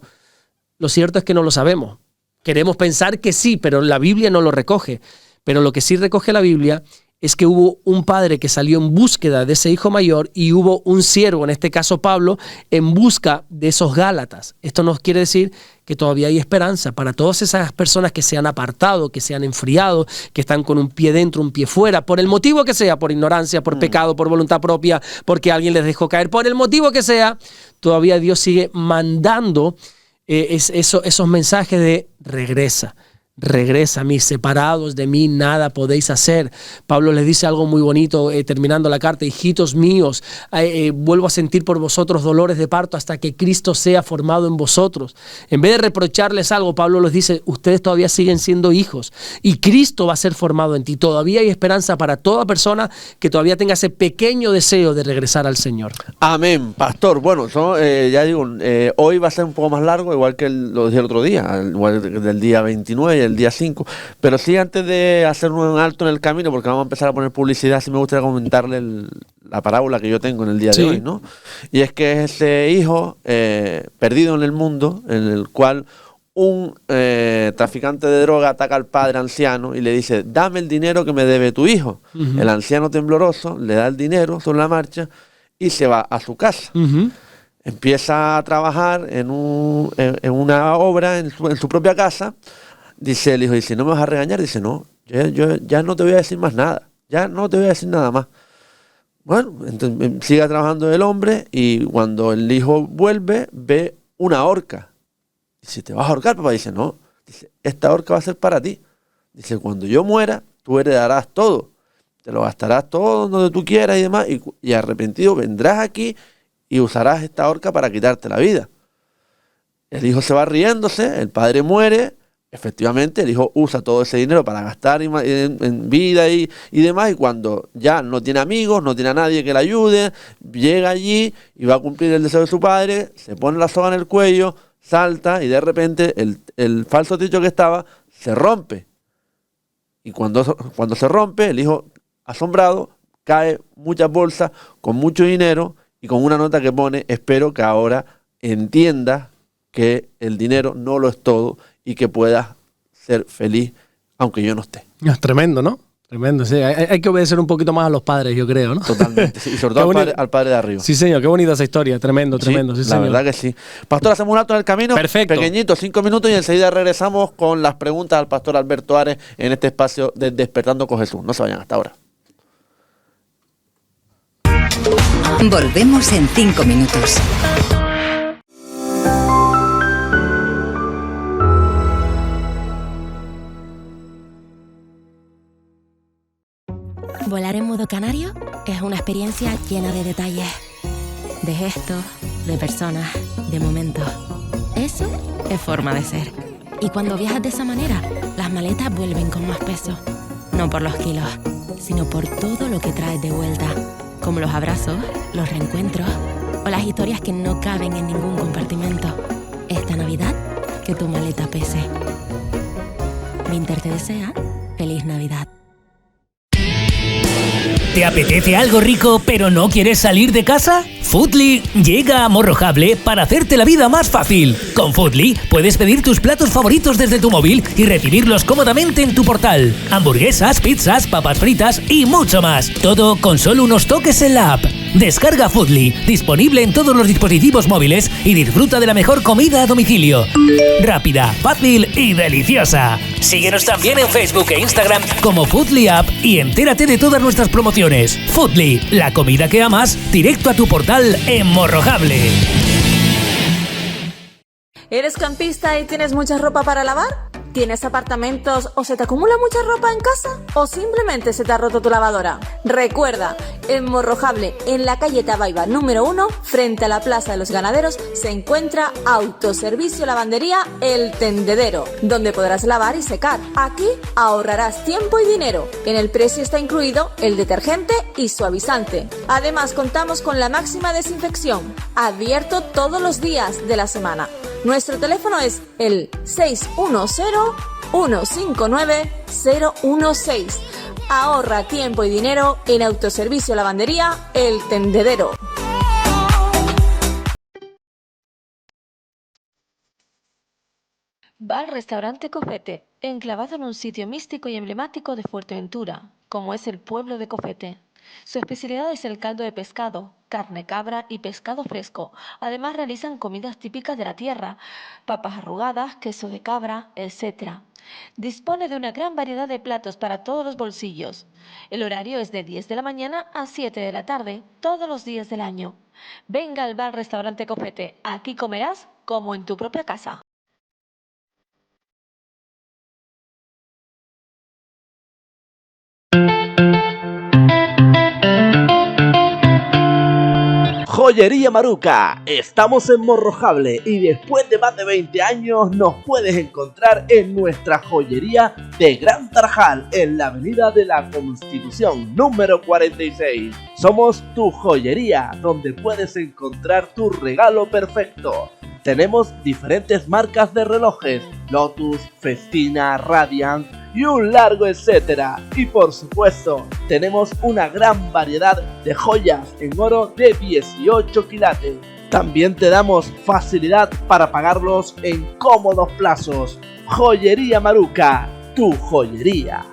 Lo cierto es que no lo sabemos. Queremos pensar que sí, pero la Biblia no lo recoge. Pero lo que sí recoge la Biblia es que hubo un padre que salió en búsqueda de ese hijo mayor y hubo un siervo, en este caso Pablo, en busca de esos Gálatas. Esto nos quiere decir que todavía hay esperanza para todas esas personas que se han apartado, que se han enfriado, que están con un pie dentro, un pie fuera, por el motivo que sea, por ignorancia, por pecado, por voluntad propia, porque alguien les dejó caer, por el motivo que sea, todavía Dios sigue mandando esos mensajes de regresa, mis separados de mí nada podéis hacer. Pablo les dice algo muy bonito terminando la carta, hijitos míos, vuelvo a sentir por vosotros dolores de parto hasta que Cristo sea formado en vosotros. En vez de reprocharles algo, Pablo les dice, ustedes todavía siguen siendo hijos y Cristo va a ser formado en ti. Todavía hay esperanza para toda persona que todavía tenga ese pequeño deseo de regresar al Señor. Amén, pastor. Bueno, ya digo, hoy va a ser un poco más largo, igual que lo dije el otro día, igual del día 29 el día 5, pero sí, antes de hacer un alto en el camino, porque vamos a empezar a poner publicidad, sí me gustaría comentarle la parábola que yo tengo en el día de hoy, ¿no? Y es que es ese hijo perdido en el mundo, en el cual un traficante de droga ataca al padre anciano y le dice, dame el dinero que me debe tu hijo. Uh-huh. El anciano tembloroso le da el dinero sobre la marcha y se va a su casa. Uh-huh. Empieza a trabajar en una obra en su propia casa. Dice el hijo, dice, ¿no me vas a regañar? Dice, no, yo ya no te voy a decir más nada, ya no te voy a decir nada más. Bueno, entonces sigue trabajando el hombre y cuando el hijo vuelve, ve una horca. Dice, ¿te vas a ahorcar, papá? Dice, no, dice, esta horca va a ser para ti. Dice, cuando yo muera, tú heredarás todo, te lo gastarás todo donde tú quieras y demás, y arrepentido vendrás aquí y usarás esta horca para quitarte la vida. El hijo se va riéndose, el padre muere. Efectivamente, el hijo usa todo ese dinero para gastar en vida y demás, y cuando ya no tiene amigos, no tiene a nadie que le ayude, llega allí y va a cumplir el deseo de su padre, se pone la soga en el cuello, salta y de repente el falso techo que estaba se rompe. Y cuando se rompe, el hijo, asombrado, cae muchas bolsas con mucho dinero y con una nota que pone, espero que ahora entiendas que el dinero no lo es todo y que puedas ser feliz aunque yo no esté. Es tremendo, ¿no? Tremendo, sí. Hay que obedecer un poquito más a los padres, yo creo, ¿no? Totalmente, sí. Y sobre todo al padre de arriba. Sí, señor, qué bonita esa historia, tremendo, Sí, tremendo. Sí, la señor. verdad que sí. Pastor, hacemos un alto en el camino. Perfecto. Pequeñito, 5 minutos y enseguida regresamos con las preguntas al pastor Alberto Ares en este espacio de Despertando con Jesús. No se vayan hasta ahora. Volvemos en 5 minutos. Volar en modo canario es una experiencia llena de detalles, de gestos, de personas, de momentos. Eso es forma de ser. Y cuando viajas de esa manera, las maletas vuelven con más peso. No por los kilos, sino por todo lo que traes de vuelta. Como los abrazos, los reencuentros o las historias que no caben en ningún compartimento. Esta Navidad, que tu maleta pese. Vinter te desea feliz Navidad. ¿Te apetece algo rico pero no quieres salir de casa? Foodly llega a Morrojable para hacerte la vida más fácil. Con Foodly puedes pedir tus platos favoritos desde tu móvil y recibirlos cómodamente en tu portal. Hamburguesas, pizzas, papas fritas y mucho más. Todo con solo unos toques en la app. Descarga Foodly, disponible en todos los dispositivos móviles y disfruta de la mejor comida a domicilio. Rápida, fácil y deliciosa. Síguenos también en Facebook e Instagram como Foodly App y entérate de todas nuestras promociones. Foodly, la comida que amas, directo a tu portal en Morrojable. ¿Eres campista y tienes mucha ropa para lavar? ¿Tienes apartamentos o se te acumula mucha ropa en casa? ¿O simplemente se te ha roto tu lavadora? Recuerda, en Morrojable, en la calle Tabaiba número 1, frente a la Plaza de los Ganaderos, se encuentra Autoservicio Lavandería El Tendedero, donde podrás lavar y secar. Aquí ahorrarás tiempo y dinero. En el precio está incluido el detergente y suavizante. Además, contamos con la máxima desinfección, abierto todos los días de la semana. Nuestro teléfono es el 610-159-016. Ahorra tiempo y dinero en Autoservicio Lavandería El Tendedero. Bar Restaurante Cofete, enclavado en un sitio místico y emblemático de Fuerteventura, como es el pueblo de Cofete. Su especialidad es el caldo de pescado, carne cabra y pescado fresco. Además realizan comidas típicas de la tierra, papas arrugadas, queso de cabra, etc. Dispone de una gran variedad de platos para todos los bolsillos. El horario es de 10 de la mañana a 7 de la tarde, todos los días del año. Venga al Bar Restaurante Cofete, aquí comerás como en tu propia casa. Joyería Maruca, estamos en Morrojable y después de más de 20 años nos puedes encontrar en nuestra joyería de Gran Tarajal en la avenida de la Constitución número 46. Somos tu joyería donde puedes encontrar tu regalo perfecto. Tenemos diferentes marcas de relojes, Lotus, Festina, Radiant y un largo etcétera. Y por supuesto, tenemos una gran variedad de joyas en oro de 18 quilates. También te damos facilidad para pagarlos en cómodos plazos. Joyería Maruca, tu joyería.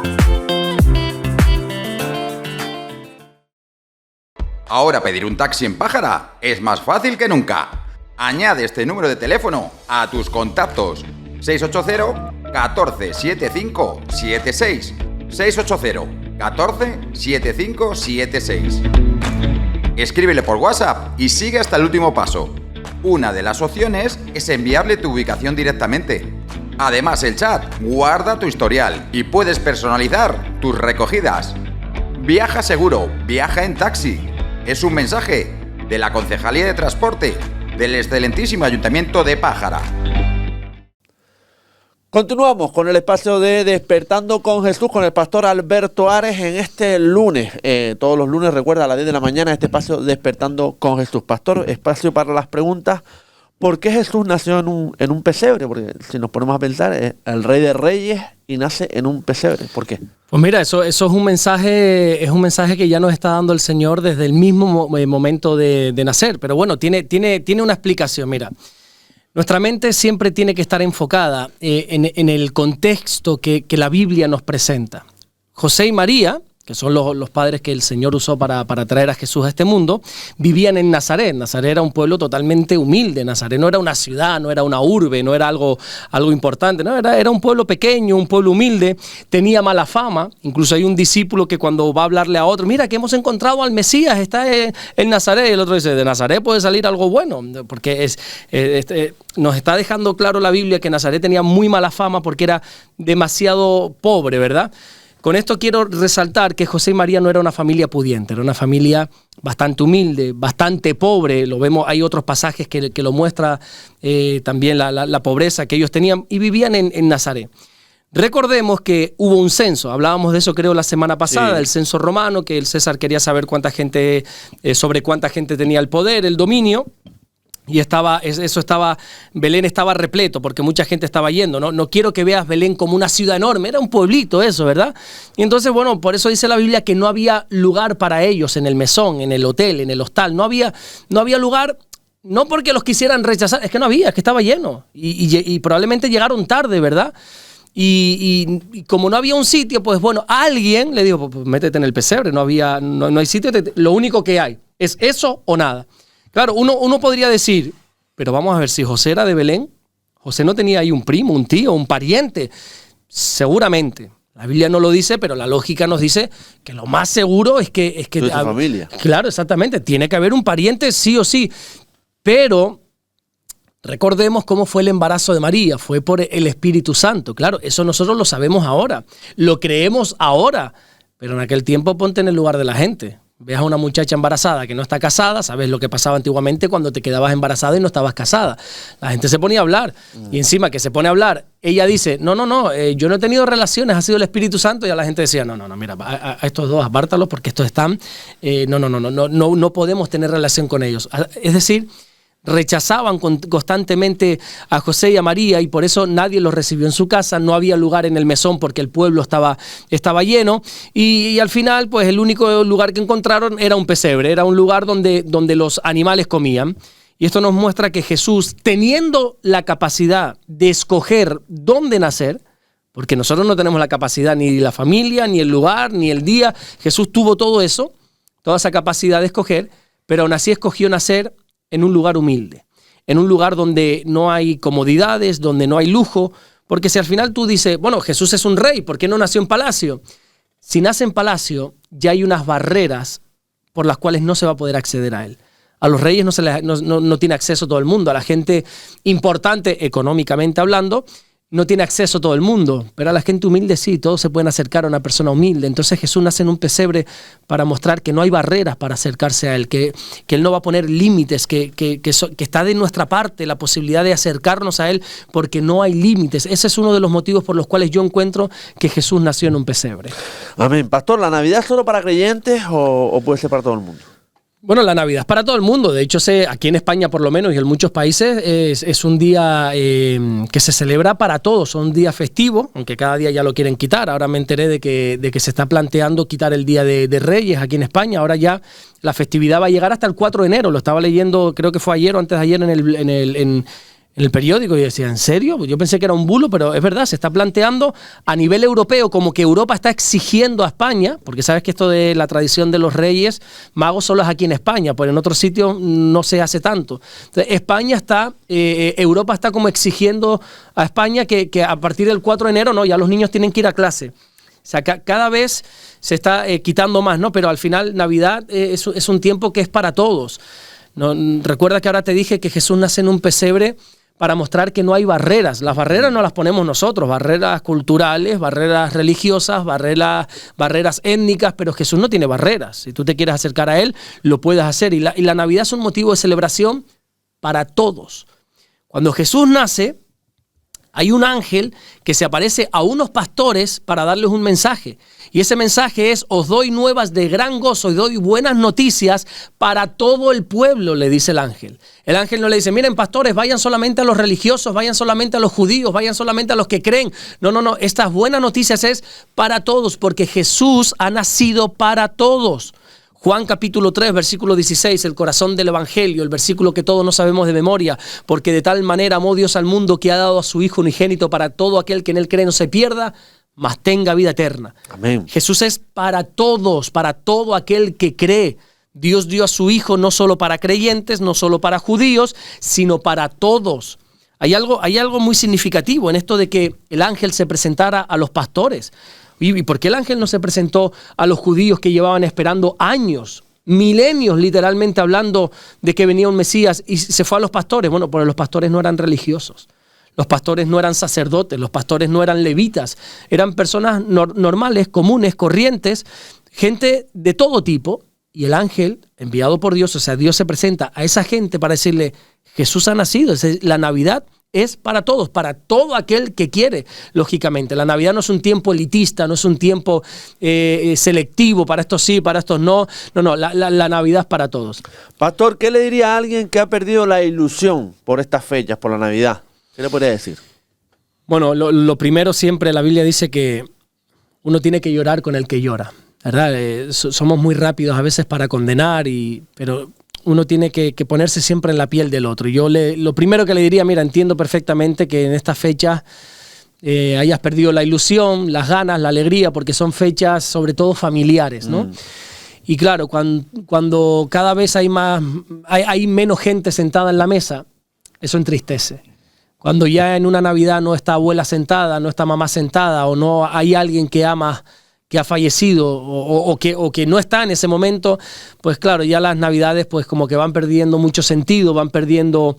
Ahora pedir un taxi en Pájara es más fácil que nunca. Añade este número de teléfono a tus contactos. 680 14 75 76. 680 14 75 76. Escríbele por WhatsApp y sigue hasta el último paso. Una de las opciones es enviarle tu ubicación directamente. Además, el chat guarda tu historial y puedes personalizar tus recogidas. Viaja seguro, viaja en taxi. Es un mensaje de la Concejalía de Transporte del excelentísimo Ayuntamiento de Pájara. Continuamos con el espacio de Despertando con Jesús con el pastor Alberto Ares en este lunes. Todos los lunes, recuerda, a las 10 de la mañana, este espacio Despertando con Jesús. Pastor, espacio para las preguntas. ¿Por qué Jesús nació en un pesebre? Porque si nos ponemos a pensar, es el Rey de Reyes y nace en un pesebre. ¿Por qué? Pues mira, eso es un mensaje que ya nos está dando el Señor desde el mismo momento de nacer. Pero bueno, tiene una explicación. Mira, nuestra mente siempre tiene que estar enfocada en el contexto que la Biblia nos presenta. José y María, que son los padres que el Señor usó para traer a Jesús a este mundo, vivían en Nazaret. Nazaret era un pueblo totalmente humilde. Nazaret no era una ciudad, no era una urbe, no era algo importante, ¿no? Era un pueblo pequeño, un pueblo humilde, tenía mala fama. Incluso hay un discípulo que cuando va a hablarle a otro, mira que hemos encontrado al Mesías, está en Nazaret, y el otro dice, de Nazaret puede salir algo bueno, porque nos está dejando claro la Biblia que Nazaret tenía muy mala fama porque era demasiado pobre, ¿verdad? Con esto quiero resaltar que José y María no era una familia pudiente, era una familia bastante humilde, bastante pobre. Lo vemos, hay otros pasajes que lo muestra también la pobreza que ellos tenían y vivían en Nazaret. Recordemos que hubo un censo, hablábamos de eso creo la semana pasada, el censo romano, que el César quería saber sobre cuánta gente tenía el poder, el dominio. Y Belén estaba repleto porque mucha gente estaba yendo. No quiero que veas Belén como una ciudad enorme, era un pueblito eso, ¿verdad? Y entonces, bueno, por eso dice la Biblia que no había lugar para ellos en el mesón, en el hotel, en el hostal. No había lugar, no porque los quisieran rechazar, es que no había, es que estaba lleno. Y probablemente llegaron tarde, ¿verdad? Y como no había un sitio, pues bueno, alguien le dijo, pues métete en el pesebre, no hay sitio, lo único que hay es eso o nada. Claro, uno podría decir, pero vamos a ver, si José era de Belén, José no tenía ahí un primo, un tío, un pariente. Seguramente. La Biblia no lo dice, pero la lógica nos dice que lo más seguro es que tu familia. Claro, exactamente. Tiene que haber un pariente sí o sí. Pero recordemos cómo fue el embarazo de María. Fue por el Espíritu Santo. Claro, eso nosotros lo sabemos ahora. Lo creemos ahora. Pero en aquel tiempo ponte en el lugar de la gente. Ves a una muchacha embarazada que no está casada, sabes lo que pasaba antiguamente cuando te quedabas embarazada y no estabas casada. La gente se ponía a hablar y encima que se pone a hablar, ella dice, no, yo no he tenido relaciones, ha sido el Espíritu Santo, y a la gente decía, no, mira, a estos dos apártalos porque estos están, no podemos tener relación con ellos. Es decir, rechazaban constantemente a José y a María y por eso nadie los recibió en su casa, no había lugar en el mesón porque el pueblo estaba lleno y al final pues el único lugar que encontraron era un pesebre, era un lugar donde los animales comían. Y esto nos muestra que Jesús, teniendo la capacidad de escoger dónde nacer, porque nosotros no tenemos la capacidad ni la familia, ni el lugar, ni el día, Jesús tuvo todo eso, toda esa capacidad de escoger, pero aún así escogió nacer en un lugar humilde, en un lugar donde no hay comodidades, donde no hay lujo, porque si al final tú dices, bueno, Jesús es un rey, ¿por qué no nació en palacio? Si nace en palacio, ya hay unas barreras por las cuales no se va a poder acceder a él. A los reyes no tiene acceso todo el mundo, a la gente importante económicamente hablando, no tiene acceso todo el mundo, pero a la gente humilde sí, todos se pueden acercar a una persona humilde. Entonces Jesús nace en un pesebre para mostrar que no hay barreras para acercarse a Él, que Él no va a poner límites, que está de nuestra parte la posibilidad de acercarnos a Él porque no hay límites. Ese es uno de los motivos por los cuales yo encuentro que Jesús nació en un pesebre. Amén. Pastor, ¿la Navidad es solo para creyentes o puede ser para todo el mundo? Bueno, la Navidad es para todo el mundo. De hecho, aquí en España por lo menos y en muchos países es un día que se celebra para todos. Es un día festivo, aunque cada día ya lo quieren quitar. Ahora me enteré de que se está planteando quitar el Día de Reyes aquí en España. Ahora ya la festividad va a llegar hasta el 4 de enero. Lo estaba leyendo, creo que fue ayer o antes de ayer en el periódico y decía, ¿en serio? Yo pensé que era un bulo, pero es verdad, se está planteando a nivel europeo, como que Europa está exigiendo a España, porque sabes que esto de la tradición de los reyes magos solo es aquí en España, pero en otros sitios no se hace tanto. Entonces, Europa está como exigiendo a España que a partir del 4 de enero, no, ya los niños tienen que ir a clase. O sea, cada vez se está quitando más, ¿no? Pero al final Navidad es un tiempo que es para todos. ¿No? Recuerda que ahora te dije que Jesús nace en un pesebre para mostrar que no hay barreras. Las barreras no las ponemos nosotros, barreras culturales, barreras religiosas, barreras étnicas, pero Jesús no tiene barreras. Si tú te quieres acercar a Él, lo puedes hacer. Y la Navidad es un motivo de celebración para todos. Cuando Jesús nace, hay un ángel que se aparece a unos pastores para darles un mensaje. Y ese mensaje es, os doy nuevas de gran gozo y doy buenas noticias para todo el pueblo, le dice el ángel. El ángel no le dice, miren pastores, vayan solamente a los religiosos, vayan solamente a los judíos, vayan solamente a los que creen. No, estas buenas noticias es para todos, porque Jesús ha nacido para todos. Juan capítulo 3, versículo 16, el corazón del evangelio, el versículo que todos no sabemos de memoria, porque de tal manera amó Dios al mundo que ha dado a su Hijo unigénito para todo aquel que en él cree no se pierda, mas tenga vida eterna. Amén. Jesús es para todos, para todo aquel que cree. Dios dio a su Hijo no solo para creyentes, no solo para judíos, sino para todos. Hay algo muy significativo en esto de que el ángel se presentara a los pastores. ¿Y por qué el ángel no se presentó a los judíos que llevaban esperando años, milenios literalmente hablando de que venía un Mesías, y se fue a los pastores? Bueno, porque los pastores no eran religiosos. Los pastores no eran sacerdotes, los pastores no eran levitas, eran personas normales, comunes, corrientes, gente de todo tipo. Y el ángel, enviado por Dios, o sea, Dios se presenta a esa gente para decirle, Jesús ha nacido. La Navidad es para todos, para todo aquel que quiere, lógicamente. La Navidad no es un tiempo elitista, no es un tiempo selectivo, para estos sí, para estos no. No, la Navidad es para todos. Pastor, ¿qué le diría a alguien que ha perdido la ilusión por estas fechas, por la Navidad? ¿Qué le podría decir? Bueno, lo primero siempre, la Biblia dice que uno tiene que llorar con el que llora, ¿verdad? Somos muy rápidos a veces para condenar, pero uno tiene que ponerse siempre en la piel del otro. Yo lo primero que le diría, mira, entiendo perfectamente que en estas fechas hayas perdido la ilusión, las ganas, la alegría, porque son fechas sobre todo familiares, ¿no? Y claro, cuando cada vez hay menos gente sentada en la mesa, eso entristece. Cuando ya en una Navidad no está abuela sentada, no está mamá sentada, o no hay alguien que ama, que ha fallecido o que no está en ese momento, pues claro, ya las Navidades pues como que van perdiendo mucho sentido, van perdiendo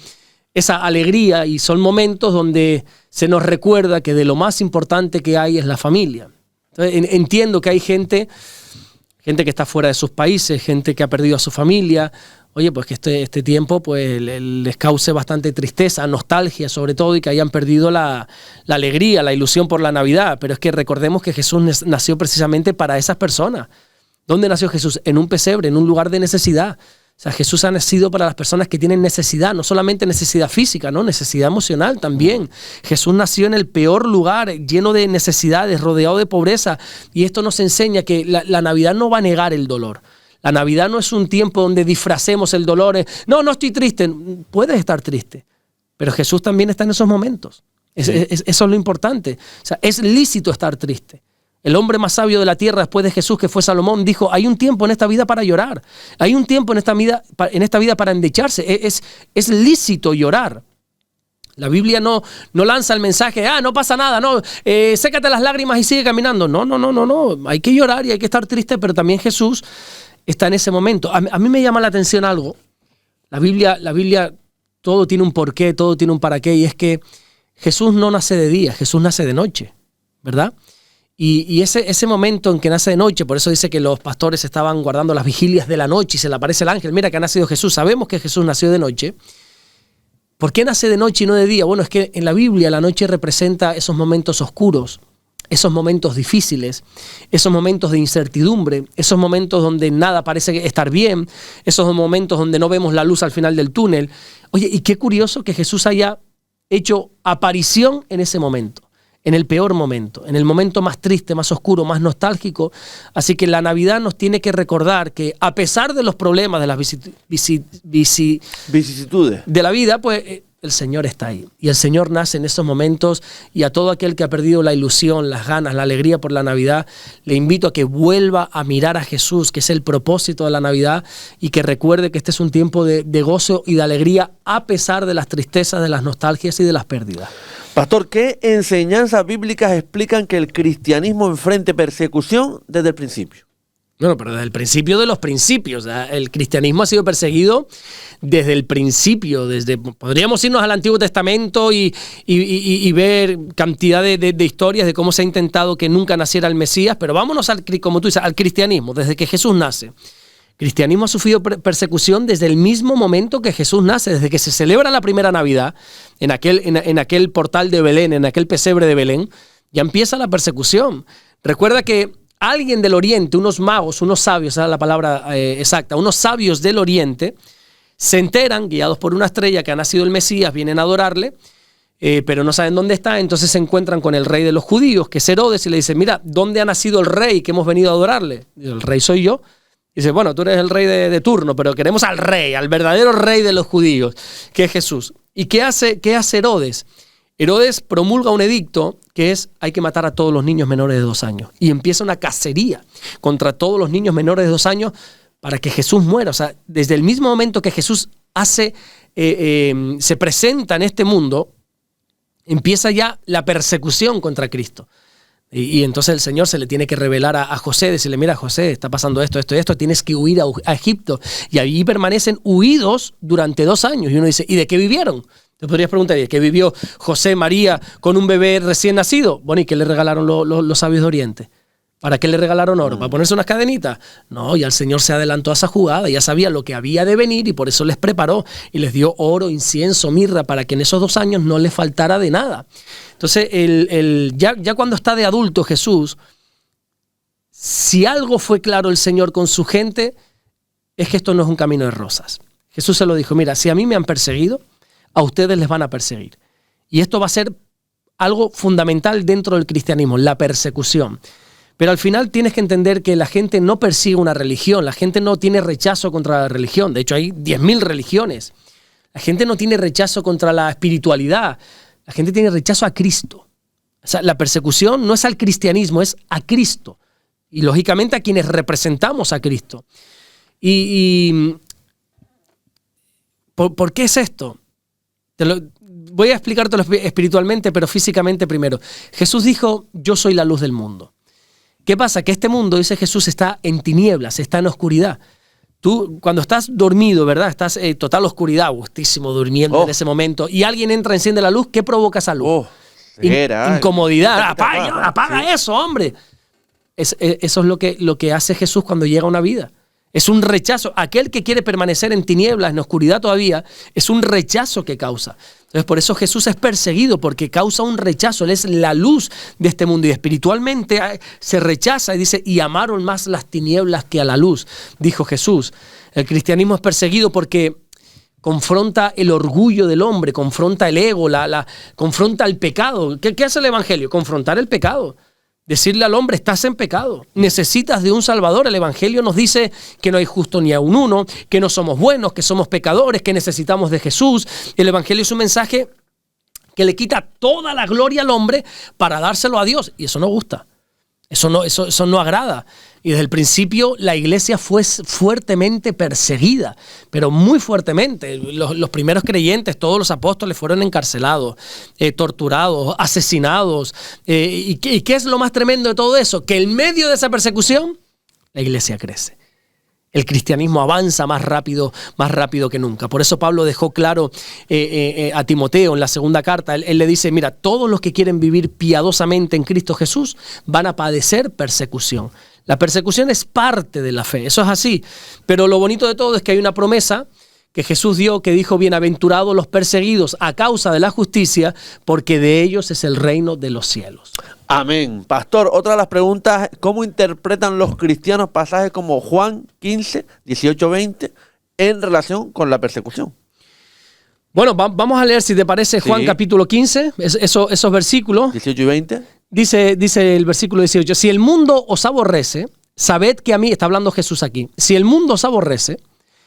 esa alegría, y son momentos donde se nos recuerda que de lo más importante que hay es la familia. Entonces, entiendo que hay gente que está fuera de sus países, gente que ha perdido a su familia. Oye, pues que este tiempo pues les cause bastante tristeza, nostalgia sobre todo, y que hayan perdido la alegría, la ilusión por la Navidad. Pero es que recordemos que Jesús nació precisamente para esas personas. ¿Dónde nació Jesús? En un pesebre, en un lugar de necesidad. O sea, Jesús ha nacido para las personas que tienen necesidad, no solamente necesidad física, ¿no? Necesidad emocional también. Jesús nació en el peor lugar, lleno de necesidades, rodeado de pobreza. Y esto nos enseña que la Navidad no va a negar el dolor. La Navidad no es un tiempo donde disfracemos el dolor. No estoy triste. Puedes estar triste, pero Jesús también está en esos momentos. Eso es lo importante. O sea, es lícito estar triste. El hombre más sabio de la tierra después de Jesús, que fue Salomón, dijo, hay un tiempo en esta vida para llorar. Hay un tiempo en esta vida para endecharse. Es lícito llorar. La Biblia no lanza el mensaje, no pasa nada, sécate las lágrimas y sigue caminando. No. Hay que llorar y hay que estar triste, pero también Jesús está en ese momento. A mí me llama la atención algo. La Biblia, todo tiene un porqué, todo tiene un para qué, y es que Jesús no nace de día, Jesús nace de noche, ¿verdad? Y ese momento en que nace de noche, por eso dice que los pastores estaban guardando las vigilias de la noche y se le aparece el ángel. Mira que ha nacido Jesús. Sabemos que Jesús nació de noche. ¿Por qué nace de noche y no de día? Bueno, es que en la Biblia la noche representa esos momentos oscuros, esos momentos difíciles, esos momentos de incertidumbre, esos momentos donde nada parece estar bien, esos momentos donde no vemos la luz al final del túnel. Oye, y qué curioso que Jesús haya hecho aparición en ese momento, en el peor momento, en el momento más triste, más oscuro, más nostálgico. Así que la Navidad nos tiene que recordar que a pesar de los problemas, de las vicisitudes de la vida, pues el Señor está ahí. Y el Señor nace en esos momentos, y a todo aquel que ha perdido la ilusión, las ganas, la alegría por la Navidad, le invito a que vuelva a mirar a Jesús, que es el propósito de la Navidad, y que recuerde que este es un tiempo de gozo y de alegría a pesar de las tristezas, de las nostalgias y de las pérdidas. Pastor, ¿qué enseñanzas bíblicas explican que el cristianismo enfrente persecución desde el principio? Bueno, pero desde el principio de los principios. El cristianismo ha sido perseguido desde el principio. Podríamos irnos al Antiguo Testamento y ver cantidad de historias de cómo se ha intentado que nunca naciera el Mesías, pero vámonos, como tú dices, al cristianismo, desde que Jesús nace. El cristianismo ha sufrido persecución desde el mismo momento que Jesús nace, desde que se celebra la primera Navidad, en aquel portal de Belén, en aquel pesebre de Belén, ya empieza la persecución. Recuerda que alguien del Oriente, unos magos, unos sabios, esa es la palabra exacta, unos sabios del Oriente, se enteran, guiados por una estrella, que ha nacido el Mesías, vienen a adorarle, pero no saben dónde está. Entonces se encuentran con el rey de los judíos, que es Herodes, y le dicen, mira, ¿dónde ha nacido el rey que hemos venido a adorarle? Y el rey soy yo. Y dice, bueno, tú eres el rey de turno, pero queremos al rey, al verdadero rey de los judíos, que es Jesús. ¿Y qué hace Herodes? Herodes promulga un edicto que es: hay que matar a todos los niños menores de 2 años. Y empieza una cacería contra todos los niños menores de 2 años para que Jesús muera. O sea, desde el mismo momento que Jesús se presenta en este mundo, empieza ya la persecución contra Cristo. Y entonces el Señor se le tiene que revelar a José, decirle: mira, José, está pasando esto, tienes que huir a Egipto. Y allí permanecen huidos durante 2 años. Y uno dice: ¿y de qué vivieron? Te podrías preguntar: ¿de qué vivió José María con un bebé recién nacido? Bueno, ¿y qué le regalaron los sabios de Oriente? ¿Para qué le regalaron oro? ¿Para ponerse unas cadenitas? No, ya el Señor se adelantó a esa jugada, ya sabía lo que había de venir y por eso les preparó y les dio oro, incienso, mirra, para que en esos 2 años no les faltara de nada. Entonces, ya cuando está de adulto Jesús, si algo fue claro el Señor con su gente, es que esto no es un camino de rosas. Jesús se lo dijo: mira, si a mí me han perseguido, a ustedes les van a perseguir. Y esto va a ser algo fundamental dentro del cristianismo, la persecución. Pero al final tienes que entender que la gente no persigue una religión, la gente no tiene rechazo contra la religión. De hecho, hay 10.000 religiones. La gente no tiene rechazo contra la espiritualidad, la gente tiene rechazo a Cristo. O sea, la persecución no es al cristianismo, es a Cristo. Y lógicamente a quienes representamos a Cristo. ¿Por qué es esto? Voy a explicártelo espiritualmente, pero físicamente primero. Jesús dijo: yo soy la luz del mundo. ¿Qué pasa? Que este mundo, dice Jesús, está en tinieblas, está en oscuridad. Tú, cuando estás dormido, ¿verdad? Estás en total oscuridad, gustísimo, durmiendo en ese momento, y alguien entra, enciende la luz, ¿qué provoca esa luz? Incomodidad. Apaga eso, hombre. Eso es lo que hace Jesús cuando llega a una vida. Es un rechazo. Aquel que quiere permanecer en tinieblas, en oscuridad todavía, es un rechazo que causa. Entonces, por eso Jesús es perseguido, porque causa un rechazo. Él es la luz de este mundo y espiritualmente se rechaza y dice: y amaron más las tinieblas que a la luz, dijo Jesús. El cristianismo es perseguido porque confronta el orgullo del hombre, confronta el ego, confronta el pecado. ¿Qué hace el evangelio? Confrontar el pecado. Decirle al hombre: estás en pecado, necesitas de un salvador. El evangelio nos dice que no hay justo ni aun uno, que no somos buenos, que somos pecadores, que necesitamos de Jesús. El evangelio es un mensaje que le quita toda la gloria al hombre para dárselo a Dios, y eso no gusta. Eso no agrada. Y desde el principio la iglesia fue fuertemente perseguida, pero muy fuertemente. Los primeros creyentes, todos los apóstoles, fueron encarcelados, torturados, asesinados. ¿Y qué es lo más tremendo de todo eso? Que en medio de esa persecución, la iglesia crece. El cristianismo avanza más rápido que nunca. Por eso Pablo dejó claro a Timoteo en la segunda carta. Él le dice: mira, todos los que quieren vivir piadosamente en Cristo Jesús van a padecer persecución. La persecución es parte de la fe, eso es así. Pero lo bonito de todo es que hay una promesa que Jesús dio, que dijo: bienaventurados los perseguidos a causa de la justicia, porque de ellos es el reino de los cielos. Amén. Pastor, otra de las preguntas: ¿cómo interpretan los cristianos pasajes como Juan 15, 18, 20 en relación con la persecución? Bueno, vamos a leer, si te parece, Juan capítulo 15, esos versículos. 18 y 20. Dice el versículo 18: si el mundo os aborrece, sabed que a mí, está hablando Jesús aquí, si el mundo os aborrece,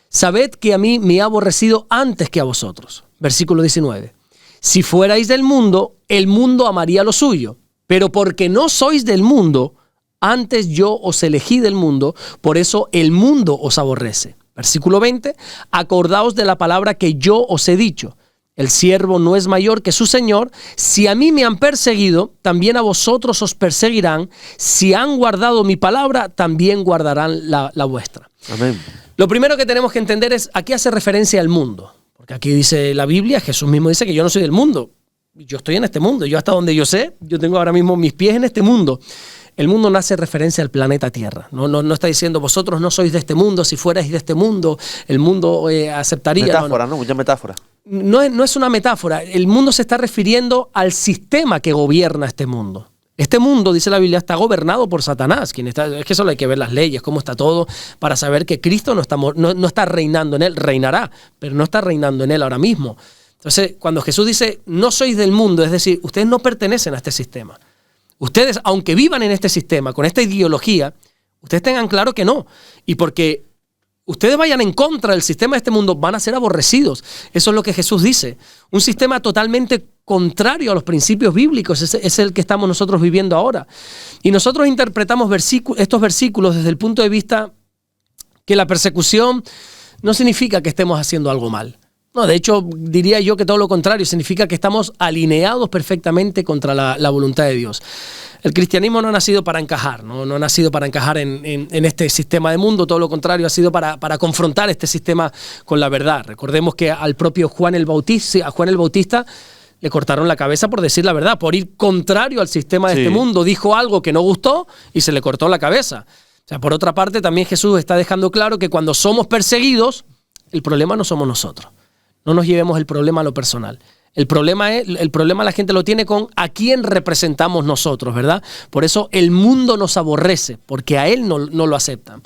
sabed que a mí me ha aborrecido antes que a vosotros. Versículo 19: si fuerais del mundo, el mundo amaría lo suyo, pero porque no sois del mundo, antes yo os elegí del mundo, por eso el mundo os aborrece. Versículo 20: acordaos de la palabra que yo os he dicho. El siervo no es mayor que su señor. Si a mí me han perseguido, también a vosotros os perseguirán. Si han guardado mi palabra, también guardarán la vuestra. Amén. Lo primero que tenemos que entender es a qué hace referencia el mundo. Porque aquí dice la Biblia, Jesús mismo dice que yo no soy del mundo. Yo estoy en este mundo. Yo, hasta donde yo sé, yo tengo ahora mismo mis pies en este mundo. El mundo no hace referencia al planeta Tierra. No está diciendo: vosotros no sois de este mundo. Si fuerais de este mundo, el mundo aceptaría. Metáfora, ¿no? Mucha metáfora. No es una metáfora. El mundo se está refiriendo al sistema que gobierna este mundo. Este mundo, dice la Biblia, está gobernado por Satanás. Es que solo hay que ver las leyes, cómo está todo, para saber que Cristo no está reinando en él. Reinará, pero no está reinando en él ahora mismo. Entonces, cuando Jesús dice: no sois del mundo, es decir, ustedes no pertenecen a este sistema. Ustedes, aunque vivan en este sistema, con esta ideología, ustedes tengan claro que no. Y porque ustedes vayan en contra del sistema de este mundo, van a ser aborrecidos. Eso es lo que Jesús dice. Un sistema totalmente contrario a los principios bíblicos es el que estamos nosotros viviendo ahora. Y nosotros interpretamos estos versículos desde el punto de vista que la persecución no significa que estemos haciendo algo mal. No, de hecho, diría yo que todo lo contrario, significa que estamos alineados perfectamente contra la voluntad de Dios. El cristianismo no ha nacido para encajar, no ha nacido para encajar en este sistema de mundo, todo lo contrario, ha sido para confrontar este sistema con la verdad. Recordemos que al propio Juan el Bautista le cortaron la cabeza por decir la verdad, por ir contrario al sistema de este mundo. Dijo algo que no gustó y se le cortó la cabeza. O sea, por otra parte, también Jesús está dejando claro que cuando somos perseguidos, el problema no somos nosotros. No nos llevemos el problema a lo personal. El problema la gente lo tiene con a quién representamos nosotros, ¿verdad? Por eso el mundo nos aborrece, porque a él no lo aceptan.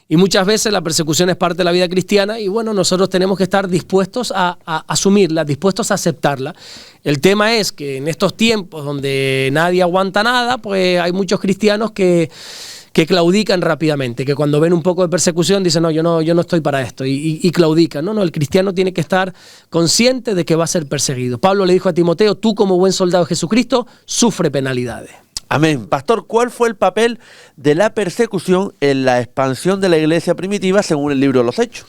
Y muchas veces la persecución es parte de la vida cristiana y bueno, nosotros tenemos que estar dispuestos a asumirla, dispuestos a aceptarla. El tema es que en estos tiempos donde nadie aguanta nada, pues hay muchos cristianos que claudican rápidamente, que cuando ven un poco de persecución dicen, no, yo no estoy para esto, y claudican. No, el cristiano tiene que estar consciente de que va a ser perseguido. Pablo le dijo a Timoteo, tú como buen soldado de Jesucristo, sufre penalidades. Amén. Pastor, ¿cuál fue el papel de la persecución en la expansión de la iglesia primitiva según el libro de los Hechos?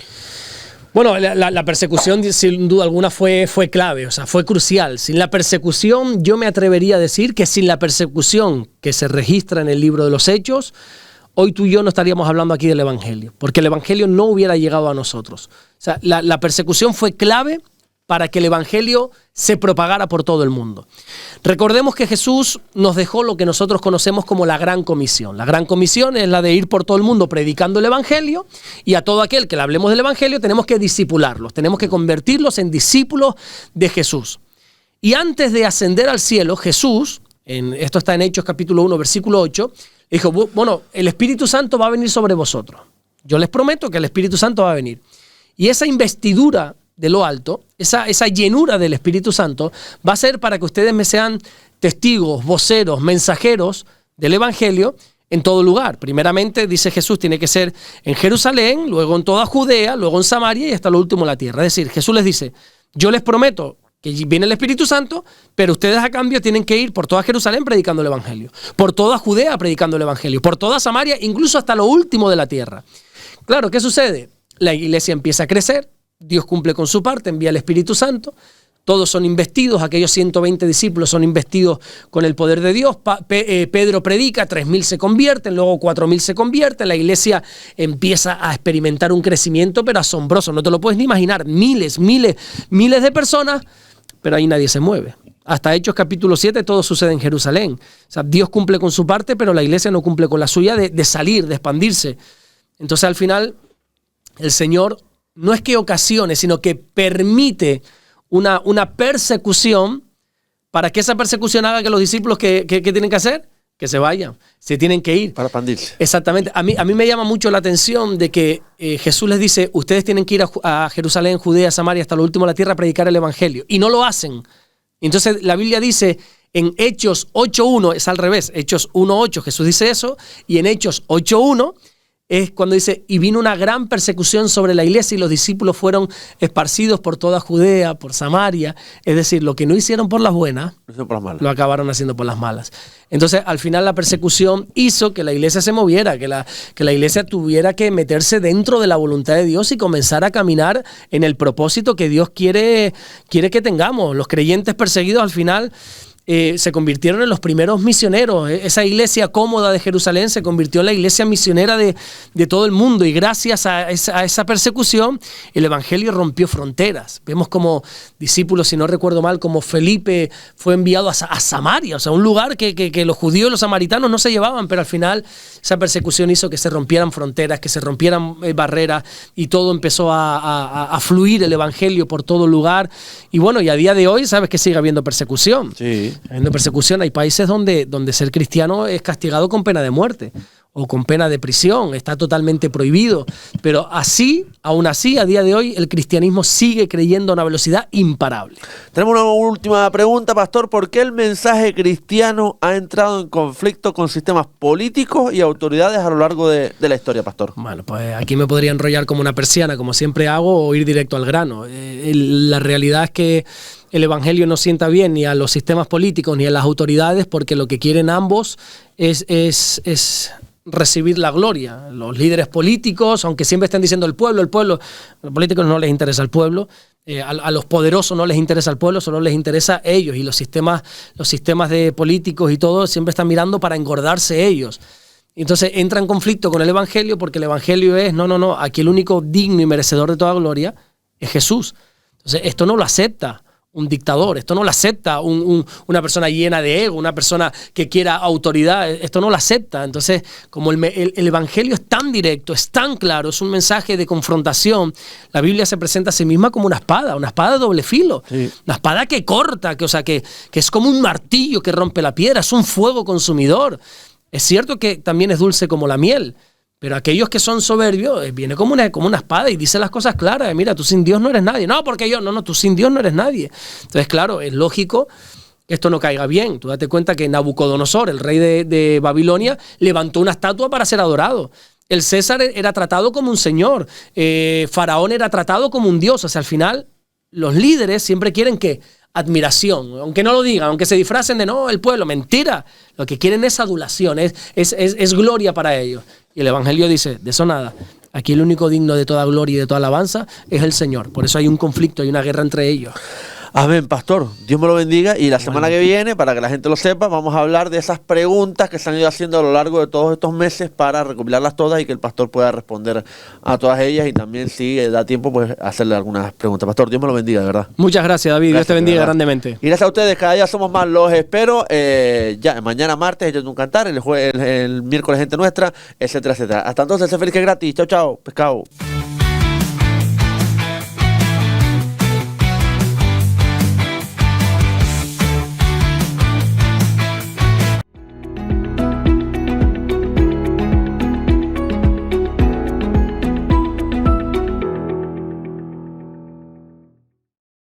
Bueno, la persecución sin duda alguna fue clave, o sea, fue crucial. Sin la persecución, yo me atrevería a decir que sin la persecución que se registra en el libro de los Hechos, hoy tú y yo no estaríamos hablando aquí del Evangelio, porque el Evangelio no hubiera llegado a nosotros. O sea, la persecución fue clave para que el Evangelio se propagara por todo el mundo. Recordemos que Jesús nos dejó lo que nosotros conocemos como la Gran Comisión. La Gran Comisión es la de ir por todo el mundo predicando el Evangelio, y a todo aquel que le hablemos del Evangelio tenemos que discipularlos, tenemos que convertirlos en discípulos de Jesús. Y antes de ascender al cielo, Jesús, esto está en Hechos capítulo 1, versículo 8, dijo, bueno, el Espíritu Santo va a venir sobre vosotros. Yo les prometo que el Espíritu Santo va a venir. Y esa investidura de lo alto, esa llenura del Espíritu Santo va a ser para que ustedes me sean testigos, voceros, mensajeros del Evangelio en todo lugar. Primeramente, dice Jesús, tiene que ser en Jerusalén, luego en toda Judea, luego en Samaria y hasta lo último en la tierra. Es decir, Jesús les dice, yo les prometo que viene el Espíritu Santo, pero ustedes a cambio tienen que ir por toda Jerusalén predicando el Evangelio, por toda Judea predicando el Evangelio, por toda Samaria, incluso hasta lo último de la tierra. Claro, ¿qué sucede? La iglesia empieza a crecer, Dios cumple con su parte, envía el Espíritu Santo, todos son investidos, aquellos 120 discípulos son investidos con el poder de Dios, Pedro predica, 3.000 se convierten, luego 4.000 se convierten, la iglesia empieza a experimentar un crecimiento pero asombroso, no te lo puedes ni imaginar, miles de personas, pero ahí nadie se mueve. Hasta Hechos capítulo 7 todo sucede en Jerusalén. O sea, Dios cumple con su parte, pero la iglesia no cumple con la suya de salir, de expandirse. Entonces al final el Señor no es que ocasione, sino que permite una persecución para que esa persecución haga que los discípulos ¿qué tienen que hacer? Que se vayan, se tienen que ir. Para expandirse. Exactamente. A mí me llama mucho la atención de que Jesús les dice, ustedes tienen que ir a Jerusalén, Judea, Samaria, hasta lo último de la tierra a predicar el Evangelio. Y no lo hacen. Entonces la Biblia dice en Hechos 8.1, es al revés, Hechos 1.8 Jesús dice eso, y en Hechos 8.1 es cuando dice, y vino una gran persecución sobre la iglesia y los discípulos fueron esparcidos por toda Judea, por Samaria. Es decir, lo que no hicieron por las buenas, lo acabaron haciendo por las malas. Entonces, al final la persecución hizo que la iglesia se moviera, que la iglesia tuviera que meterse dentro de la voluntad de Dios y comenzar a caminar en el propósito que Dios quiere que tengamos. Los creyentes perseguidos al final se convirtieron en los primeros misioneros. Esa iglesia cómoda de Jerusalén se convirtió en la iglesia misionera de todo el mundo, y gracias a esa persecución el Evangelio rompió fronteras. Vemos como discípulos, si no recuerdo mal, como Felipe fue enviado a Samaria, o sea, un lugar que los judíos y los samaritanos no se llevaban, pero al final esa persecución hizo que se rompieran fronteras, que se rompieran barreras, y todo empezó a fluir el Evangelio por todo lugar. Y bueno, y a día de hoy sabes que sigue habiendo persecución. Sí. Habiendo persecución, hay países donde ser cristiano es castigado con pena de muerte. o con pena de prisión, está totalmente prohibido. Pero aún así, a día de hoy, el cristianismo sigue creyendo a una velocidad imparable. Tenemos una última pregunta, pastor. ¿Por qué el mensaje cristiano ha entrado en conflicto con sistemas políticos y autoridades a lo largo de la historia, pastor? Bueno, pues aquí me podría enrollar como una persiana, como siempre hago, o ir directo al grano. La realidad es que el evangelio no sienta bien ni a los sistemas políticos ni a las autoridades, porque lo que quieren ambos es recibir la gloria. Los líderes políticos, aunque siempre estén diciendo el pueblo, a los políticos no les interesa el pueblo, a los poderosos no les interesa el pueblo, solo les interesa ellos, y los sistemas de políticos y todo siempre están mirando para engordarse ellos. Entonces entra en conflicto con el evangelio, porque el evangelio es, no, aquí el único digno y merecedor de toda gloria es Jesús. Entonces esto no lo acepta un dictador, esto no lo acepta una persona llena de ego, una persona que quiera autoridad, esto no lo acepta. Entonces, como el evangelio es tan directo, es tan claro, es un mensaje de confrontación, la Biblia se presenta a sí misma como una espada de doble filo, sí. Una espada que corta, que es como un martillo que rompe la piedra, es un fuego consumidor. Es cierto que también es dulce como la miel, pero aquellos que son soberbios, viene como una espada y dice las cosas claras. Mira, tú sin Dios no eres nadie. No, porque tú sin Dios no eres nadie. Entonces, claro, es lógico que esto no caiga bien. Tú date cuenta que Nabucodonosor, el rey de Babilonia, levantó una estatua para ser adorado. El César era tratado como un señor. Faraón era tratado como un dios. O sea, al final, los líderes siempre quieren que admiración, aunque no lo digan, aunque se disfracen de el pueblo, mentira. Lo que quieren es adulación, es gloria para ellos. Y el evangelio dice, de eso nada. Aquí el único digno de toda gloria y de toda alabanza es el Señor. Por eso hay un conflicto, hay una guerra entre ellos. Amén, pastor. Dios me lo bendiga. Y la semana que viene, para que la gente lo sepa, vamos a hablar de esas preguntas que se han ido haciendo a lo largo de todos estos meses para recopilarlas todas y que el pastor pueda responder a todas ellas. Y también, si da tiempo, pues hacerle algunas preguntas. Pastor, Dios me lo bendiga, de verdad. Muchas gracias, David. Dios te bendiga grandemente. Y gracias a ustedes. Cada día somos más. Los espero. Ya mañana martes, ellos de un cantar. El miércoles, gente nuestra, etcétera, etcétera. Hasta entonces, sé feliz que es gratis. Chao, chao. Pescado.